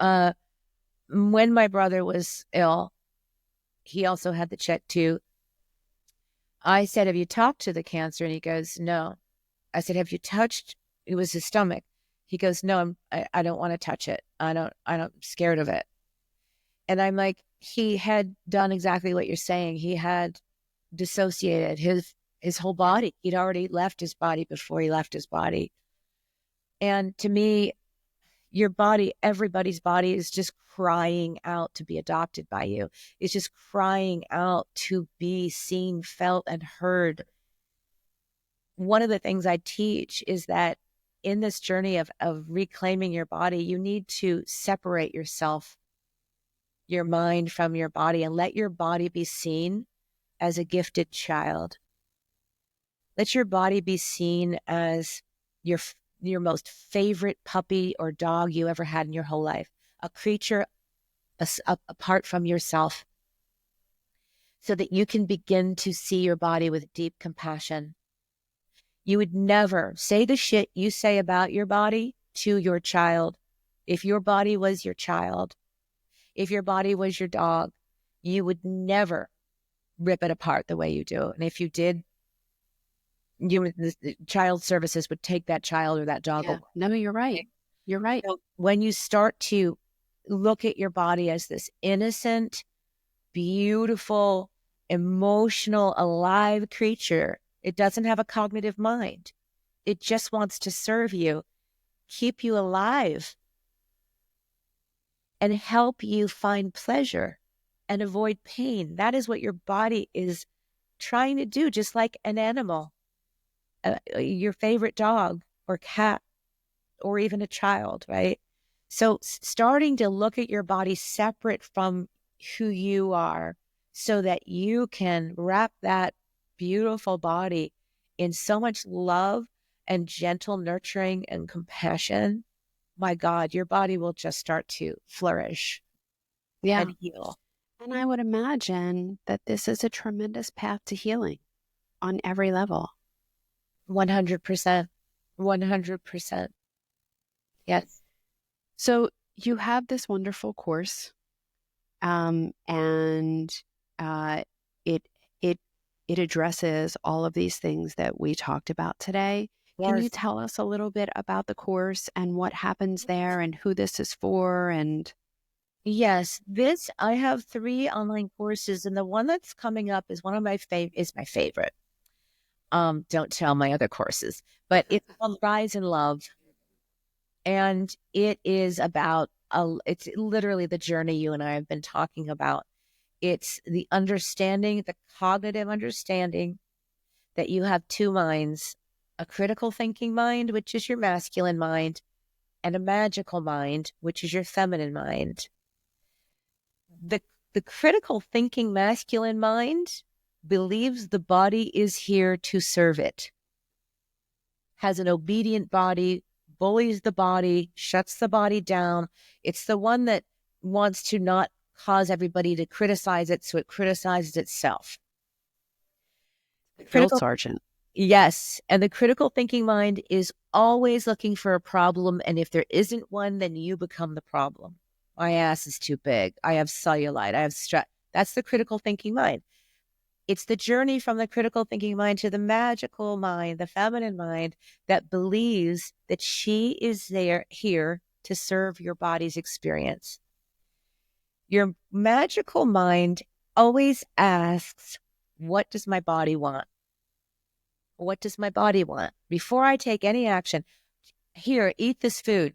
when my brother was ill, he also had the check too. I said, "Have you talked to the cancer?" And he goes, "No." I said, "Have you touched?" It was his stomach. He goes, "No, I don't want to touch it. I'm scared of it." And I'm like, he had done exactly what you're saying. He had dissociated his whole Yeah. body. He'd already left his body before he left his body. And to me, your body, everybody's body is just crying out to be adopted by you. It's just crying out to be seen, felt, and heard. One of the things I teach is that in this journey of reclaiming your body, you need to separate yourself, your mind from your body, and let your body be seen as a gifted child. Let your body be seen as your most favorite puppy or dog you ever had in your whole life, a creature apart from yourself, so that you can begin to see your body with deep compassion. You would never say the shit you say about your body to your child. If your body was your child, if your body was your dog, you would never rip it apart the way you do. And if you did, the child services would take that child or that dog Yeah. away. No, you're right. You're right. So when you start to look at your body as this innocent, beautiful, emotional, alive creature, it doesn't have a cognitive mind. It just wants to serve you, keep you alive, and help you find pleasure and avoid pain. That is what your body is trying to do, just like an animal, your favorite dog or cat, or even a child, right? So starting to look at your body separate from who you are so that you can wrap that beautiful body in so much love and gentle nurturing and compassion. My God, your body will just start to flourish Yeah. and heal. And I would imagine that this is a tremendous path to healing on every level. 100%. 100%. Yes. So you have this wonderful course, and uh, it it it addresses all of these things that we talked about today. Can you Yes. tell us a little bit about the course and what happens there and who this is for? And Yes, I have 3 online courses, and the one that's coming up is one of my is my favorite. Don't tell my other courses, but it's called Rise in Love, and it is about it's literally the journey you and I have been talking about. It's the understanding, the cognitive understanding that you have 2 minds, a critical thinking mind, which is your masculine mind, and a magical mind, which is your feminine mind. The the critical thinking masculine mind believes the body is here to serve it, has an obedient body, bullies the body, shuts the body down. It's the one that wants to not cause everybody to criticize it, so it criticizes itself. Drill Critical sergeant. Yes. And the critical thinking mind is always looking for a problem. And if there isn't one, then you become the problem. My ass is too big. I have cellulite. I have stress. That's the critical thinking mind. It's the journey from the critical thinking mind to the magical mind, the feminine mind that believes that she is here to serve your body's experience. Your magical mind always asks, what does my body want? What does my body want? Before I take any action, here, eat this food.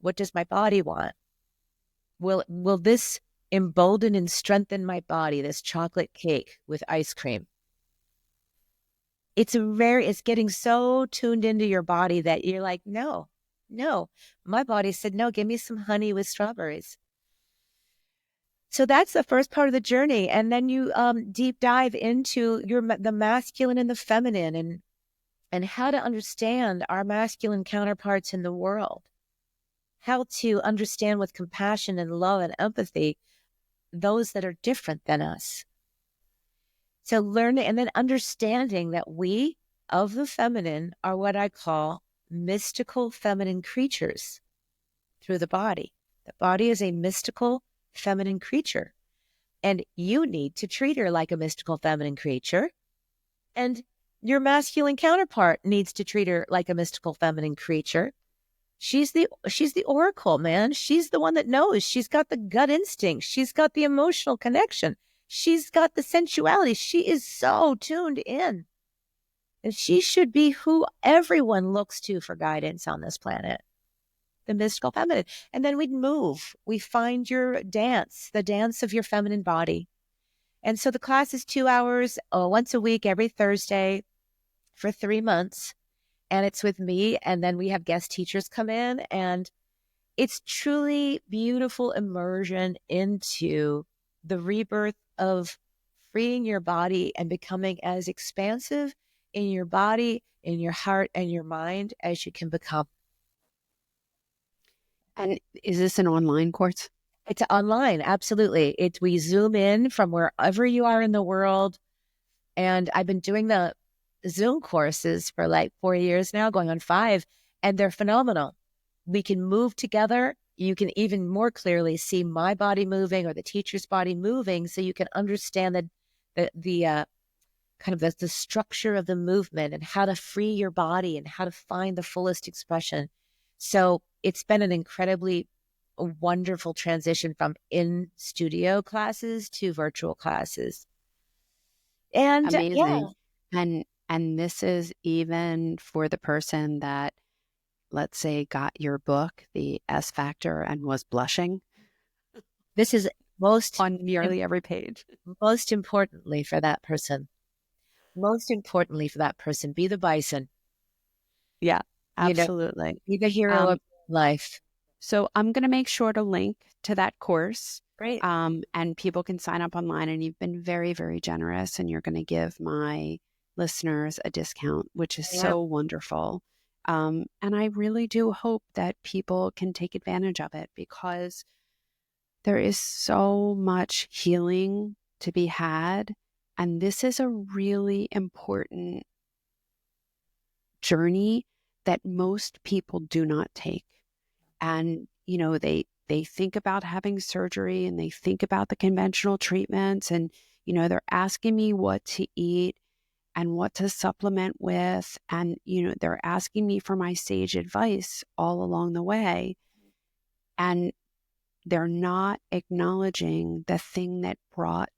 What does my body want? Will this embolden and strengthen my body, this chocolate cake with ice cream? It's getting so tuned into your body that you're like, no, no. My body said, no, give me some honey with strawberries. So that's the first part of the journey. And then you deep dive into the masculine and the feminine and how to understand our masculine counterparts in the world, how to understand with compassion and love and empathy those that are different than us. So learning and then understanding that we of the feminine are what I call mystical feminine creatures through the body. The body is a mystical feminine creature, and you need to treat her like a mystical feminine creature. And your masculine counterpart needs to treat her like a mystical feminine creature. She's the oracle, man. She's the one that knows. She's got the gut instinct. She's got the emotional connection. She's got the sensuality. She is so tuned in. And she should be who everyone looks to for guidance on this planet, the mystical feminine. And then we'd move. We find your dance, the dance of your feminine body. And so the class is 2 hours, once a week, every Thursday for 3 months. And it's with me. And then we have guest teachers come in, and it's truly beautiful immersion into the rebirth of freeing your body and becoming as expansive in your body, in your heart, and your mind as you can become. And is this an online course? It's online, absolutely. We Zoom in from wherever you are in the world. And I've been doing the Zoom courses for like 4 years now, going on 5, and they're phenomenal. We can move together. You can even more clearly see my body moving or the teacher's body moving, so you can understand the kind of the structure of the movement and how to free your body and how to find the fullest expression. So it's been an incredibly wonderful transition from in studio classes to virtual classes. And Amazing. And this is even for the person that, let's say, got your book, The S Factor, and was blushing this is on nearly every page. most importantly for that person. Most importantly for that person, be the bison. Yeah, You know, absolutely. be the hero of life. So I'm going to make sure to link to that course. Great. And people can sign up online. And you've been very, very generous. And you're going to give my listeners a discount, which is so wonderful. And I really do hope that people can take advantage of it, because there is so much healing to be had. And this is a really important journey that most people do not take. And, you know, they think about having surgery, and they think about the conventional treatments, and, you know, they're asking me what to eat and what to supplement with. And, you know, they're asking me for my sage advice all along the way. And they're not acknowledging the thing that brought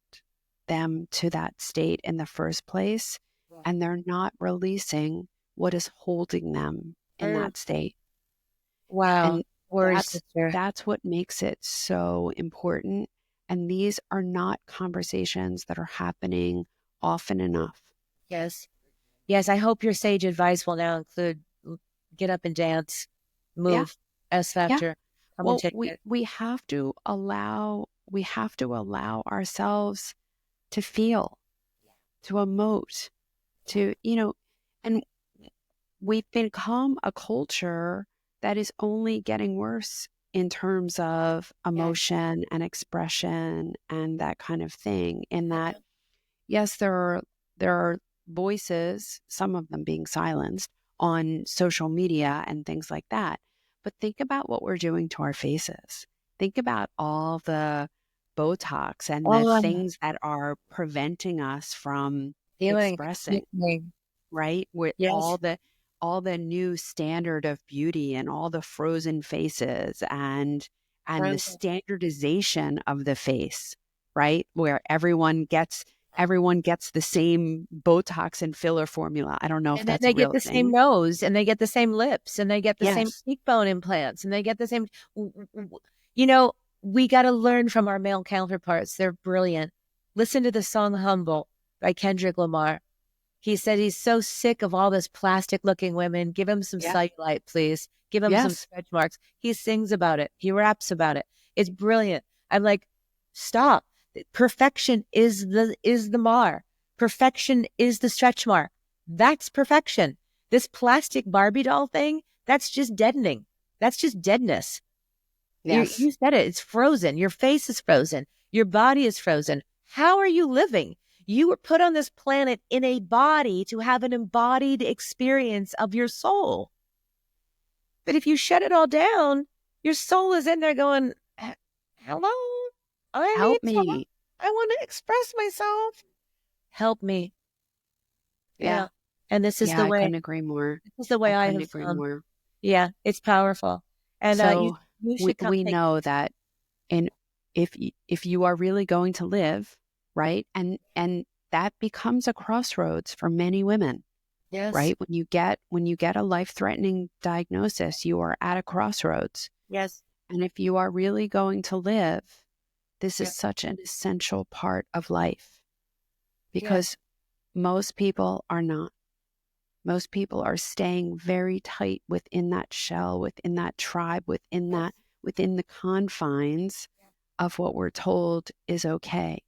them to that state in the first place, and they're not releasing what is holding them in Mm. that state. Wow. And Words, sister. that's what makes it so important. And these are not conversations that are happening often enough. Yes. Yes. I hope your sage advice will now include get up and dance, Yeah. move, S Yeah. factor, come and Well, take it. we have to allow ourselves to feel, to emote, to, and we've become a culture that is only getting worse in terms of Yeah. emotion and expression and that kind of thing. In that, yes, there are voices, some of them being silenced on social media and things like that. But think about what we're doing to our faces. Think about all the Botox and the Oh, things that are preventing us from feeling, expressing, excuse me. right? With Yes. all the new standard of beauty and all the frozen faces and the Frozen. standardization of the face, right? Where everyone gets the same Botox and filler formula. I don't know if And then that's a they get real the same thing. nose and they get the same lips and they get the same Yes. cheekbone implants and they get the same. You know, we got to learn from our male counterparts. They're brilliant. Listen to the song Humble by Kendrick Lamar. He said he's so sick of all this plastic looking women. Give him some Yeah. cellulite, please. Give him some Yes. stretch marks. He sings about it. He raps about it. It's brilliant. I'm like, stop. Perfection is the mar. Perfection is the stretch mark. That's perfection. This plastic Barbie doll thing, that's just deadening. That's just deadness. Yes. You said it. It's frozen. Your face is frozen. Your body is frozen. How are you living? You were put on this planet in a body to have an embodied experience of your soul. But if you shut it all down, your soul is in there going, hello, I need Help someone. me. I want to express myself. Help me. Yeah. Yeah. And this is Yeah, the I way, couldn't agree more. this is the I way I couldn't have, agree more. yeah, it's powerful. And So you we should come we take, know that, and if you are really going to live, right, and that becomes a crossroads for many women, yes, right? When you get a life-threatening diagnosis, you are at a crossroads. yes, And if you are really going to live, this is yeah, such an essential part of life, yeah, because most people are not. Most people are staying very tight within that shell, within that tribe, within the confines of what we're told is okay,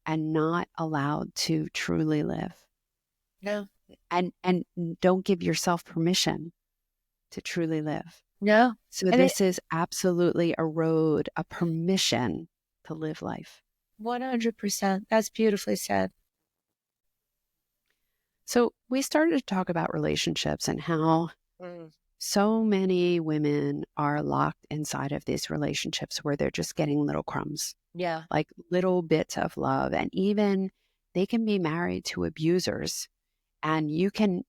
and not allowed to truly live. no, And don't give yourself permission to truly live. no. So And it, this is absolutely a road, a permission to live life. 100%. That's beautifully said. So we started to talk about relationships and how Mm. so many women are locked inside of these relationships where they're just getting little crumbs, Yeah. like little bits of love. And even they can be married to abusers, and you can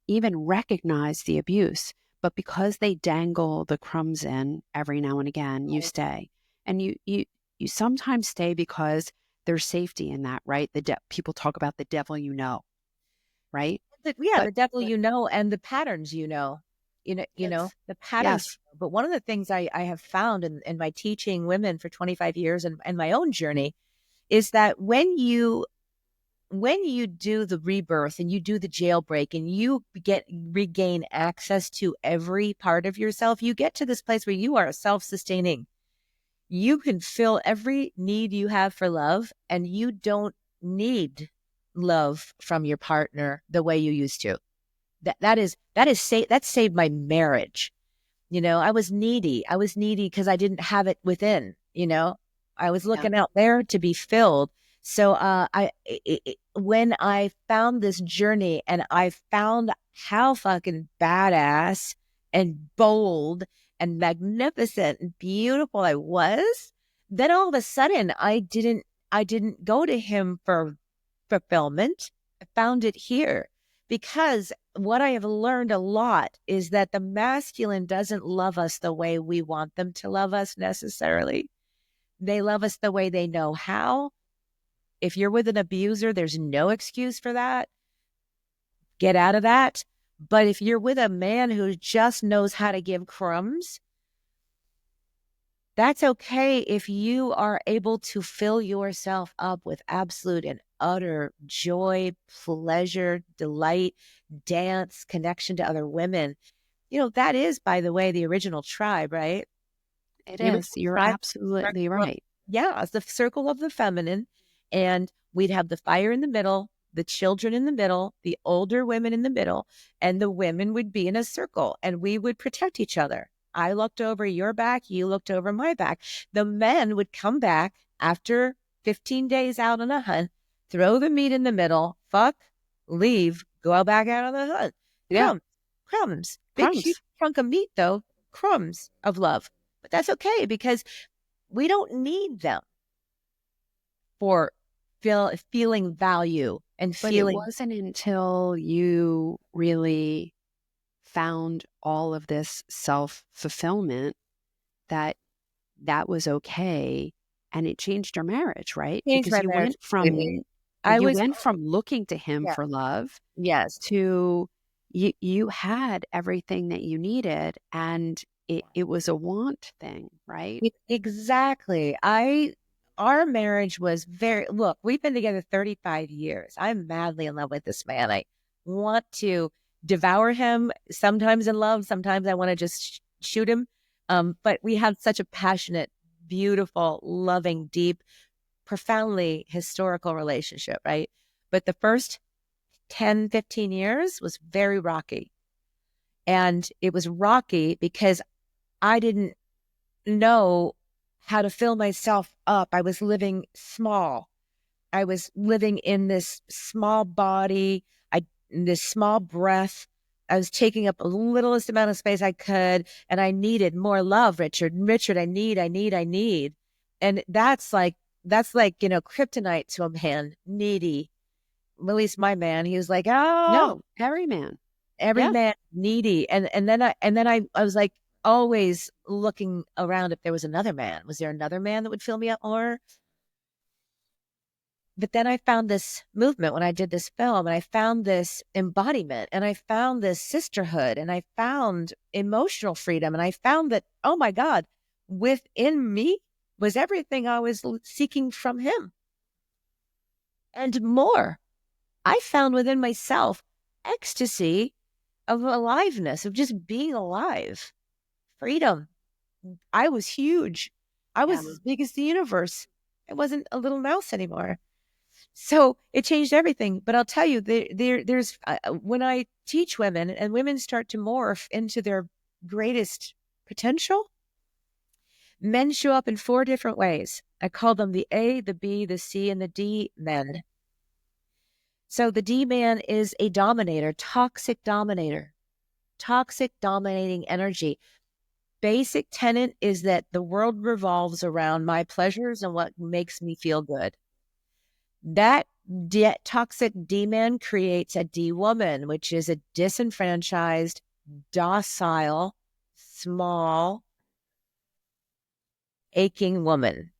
even recognize the abuse, but because they dangle the crumbs in every now and again, you stay. And you sometimes stay because there's safety in that, right? People talk about the devil, right? Yeah, But the devil and the patterns yes, the patterns. yes, But one of the things I have found in my teaching women for 25 years and my own journey is that when you do the rebirth and you do the jailbreak and you regain access to every part of yourself, you get to this place where you are self-sustaining. You can fill every need you have for love, and you don't need love from your partner the way you used to. That saved my marriage. I was needy. I was needy because I didn't have it within. I was yeah, looking out there to be filled. So when I found this journey and I found how fucking badass and bold and magnificent and beautiful I was, then all of a sudden I didn't go to him for fulfillment. I found it here. Because what I have learned a lot is that the masculine doesn't love us the way we want them to love us necessarily. They love us the way they know how. If you're with an abuser, there's no excuse for that. Get out of that. But if you're with a man who just knows how to give crumbs, that's okay if you are able to fill yourself up with absolute and utter joy, pleasure, delight, dance, connection to other women. That is, by the way, the original tribe, right? It The is. original You're tribe, absolutely right. yeah, it's the circle of the feminine. And we'd have the fire in the middle, the children in the middle, the older women in the middle, and the women would be in a circle and we would protect each other. I looked over your back, you looked over my back. The men would come back after 15 days out on a hunt, throw the meat in the middle, fuck, leave, go back out on the hunt. Yeah. Crumbs, crumbs, big, huge Crumbs. chunk of meat, though, crumbs of love. But that's okay because we don't need them for feeling value and But it feeling. wasn't until you really found all of this self-fulfillment that that was okay, and it changed your marriage, right? Changed Because my you marriage went completely. from I was, looking to him yeah, for love yes, to you had everything that you needed, and it was a want thing, right? exactly. Our marriage was look, we've been together 35 years. I'm madly in love with this man. I want to devour him, sometimes in love, sometimes I want to just shoot him. But we have such a passionate, beautiful, loving, deep, profoundly historical relationship, right? But the first 10, 15 years was very rocky. And it was rocky because I didn't know how to fill myself up. I was living small. I was living in this small body, in this small breath. I was taking up the littlest amount of space I could, and I needed more love, Richard. Richard, I need. And that's like, kryptonite to a man, needy. At least my man, he was like, oh, No, every man. every Yeah. man needy. And then I was like always looking around if there was another man. Was there another man that would fill me up more? But then I found this movement when I did this film, and I found this embodiment, and I found this sisterhood, and I found emotional freedom, and I found that, oh my God, within me was everything I was seeking from him and more. I found within myself ecstasy of aliveness, of just being alive, freedom. I was huge. I Yeah. was as big as the universe. I wasn't a little mouse anymore. So it changed everything. But I'll tell you, there's when I teach women and women start to morph into their greatest potential, men show up in 4 different ways. I call them the A, the B, the C, and the D men. So the D man is a dominator, toxic dominating energy. Basic tenet is that the world revolves around my pleasures and what makes me feel good. That toxic D man creates a D woman, which is a disenfranchised, docile, small, aching woman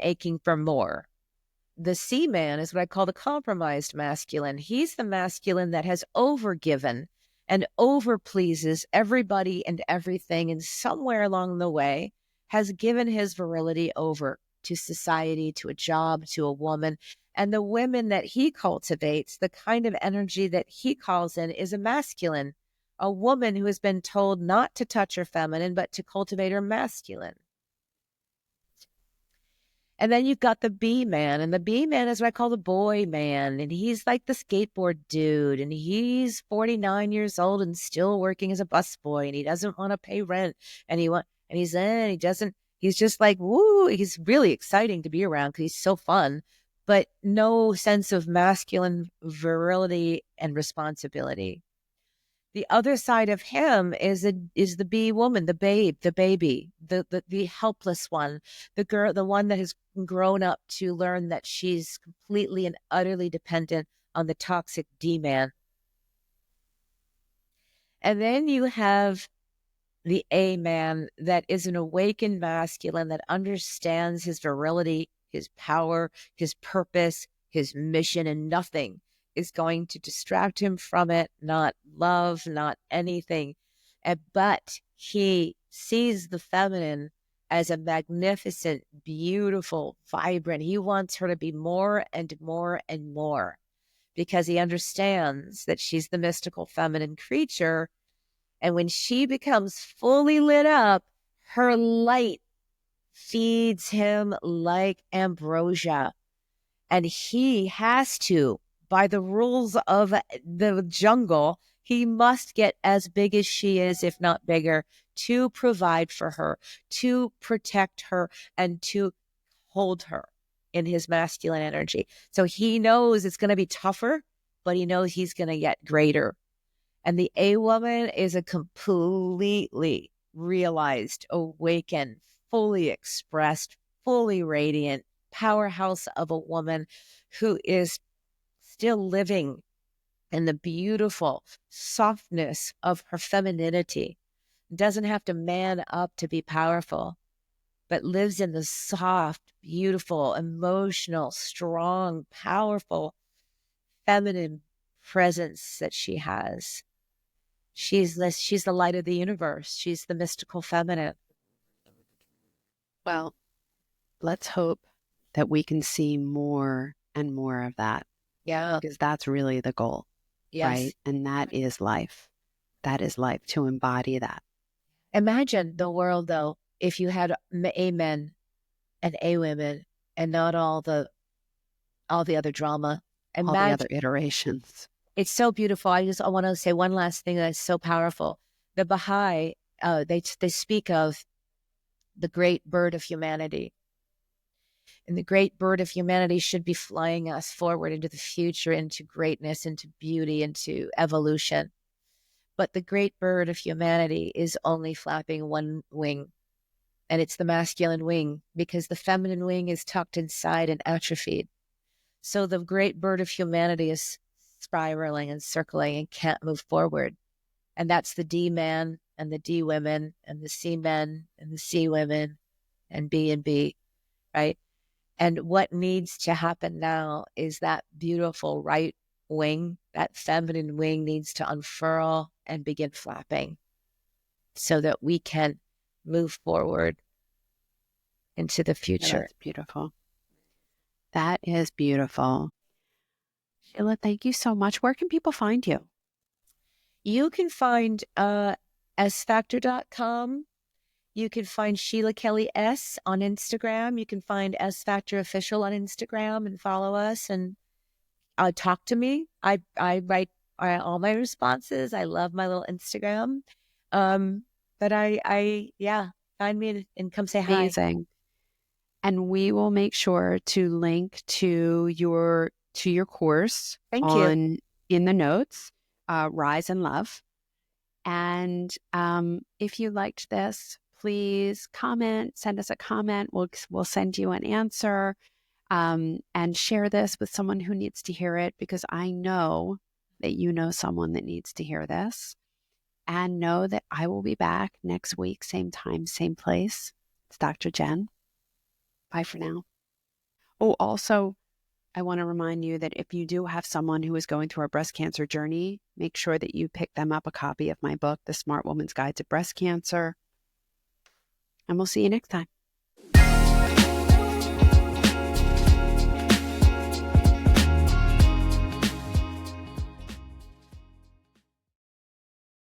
aching for more. The C man is what I call the compromised masculine. He's the masculine that has overgiven and overpleases everybody and everything, and somewhere along the way has given his virility over to society, to a job, to a woman. And the women that he cultivates, the kind of energy that he calls in, is a masculine, a woman who has been told not to touch her feminine, but to cultivate her masculine. And then you've got the B man, and the B man is what I call the boy man. And he's like the skateboard dude, and he's 49 years old and still working as a busboy, and he doesn't want to pay rent. And he doesn't, he's just like, woo, he's really exciting to be around because he's so fun, but no sense of masculine virility and responsibility. The other side of him is the bee woman, the babe, the baby, the helpless one, the girl, the one that has grown up to learn that she's completely and utterly dependent on the toxic D man. And then you have the A man that is an awakened masculine that understands his virility, his power, his purpose, his mission, and nothing is going to distract him from it, not love, not anything. But he sees the feminine as a magnificent, beautiful, vibrant. He wants her to be more and more and more because he understands that she's the mystical feminine creature. And when she becomes fully lit up, her light feeds him like ambrosia. And he has to, by the rules of the jungle, he must get as big as she is, if not bigger, to provide for her, to protect her, and to hold her in his masculine energy. So he knows it's going to be tougher, but he knows he's going to get greater. And the A woman is a completely realized, awakened, fully expressed, fully radiant powerhouse of a woman who is still living in the beautiful softness of her femininity. Doesn't have to man up to be powerful, but lives in the soft, beautiful, emotional, strong, powerful, feminine presence that she has. She's the light of the universe. She's the mystical feminine. Well, let's hope that we can see more and more of that, Yeah. because that's really the goal, Yes. right? And that is life. That is life, to embody that. Imagine the world, though, if you had A men and A women and not all the other drama. All the other Imagine, iterations. it's so beautiful. I want to say one last thing that's so powerful. The Baha'i, they speak of the great bird of humanity. And the great bird of humanity should be flying us forward into the future, into greatness, into beauty, into evolution. But the great bird of humanity is only flapping one wing, and it's the masculine wing, because the feminine wing is tucked inside and atrophied. So the great bird of humanity is spiraling and circling and can't move forward. And that's the D man and the D women and the C men and the C women and B, right? And what needs to happen now is that beautiful right wing, that feminine wing needs to unfurl and begin flapping so that we can move forward into the Yeah, future. that's beautiful. That is beautiful. Sheila, thank you so much. Where can people find you? You can find sfactor.com. You can find Sheila Kelley S on Instagram. You can find S Factor Official on Instagram and follow us and talk to me. I write all my responses. I love my little Instagram. But yeah, find me and come say hi. Amazing. And we will make sure to link to your course Thank you. in the notes, Rise in Love. And if you liked this, please comment, send us a comment. We'll send you an answer, and share this with someone who needs to hear it, because I know that you know someone that needs to hear this. And know that I will be back next week, same time, same place. It's Dr. Jenn. Bye for now. Oh, also, I want to remind you that if you do have someone who is going through a breast cancer journey, make sure that you pick them up a copy of my book, The Smart Woman's Guide to Breast Cancer. And we'll see you next time.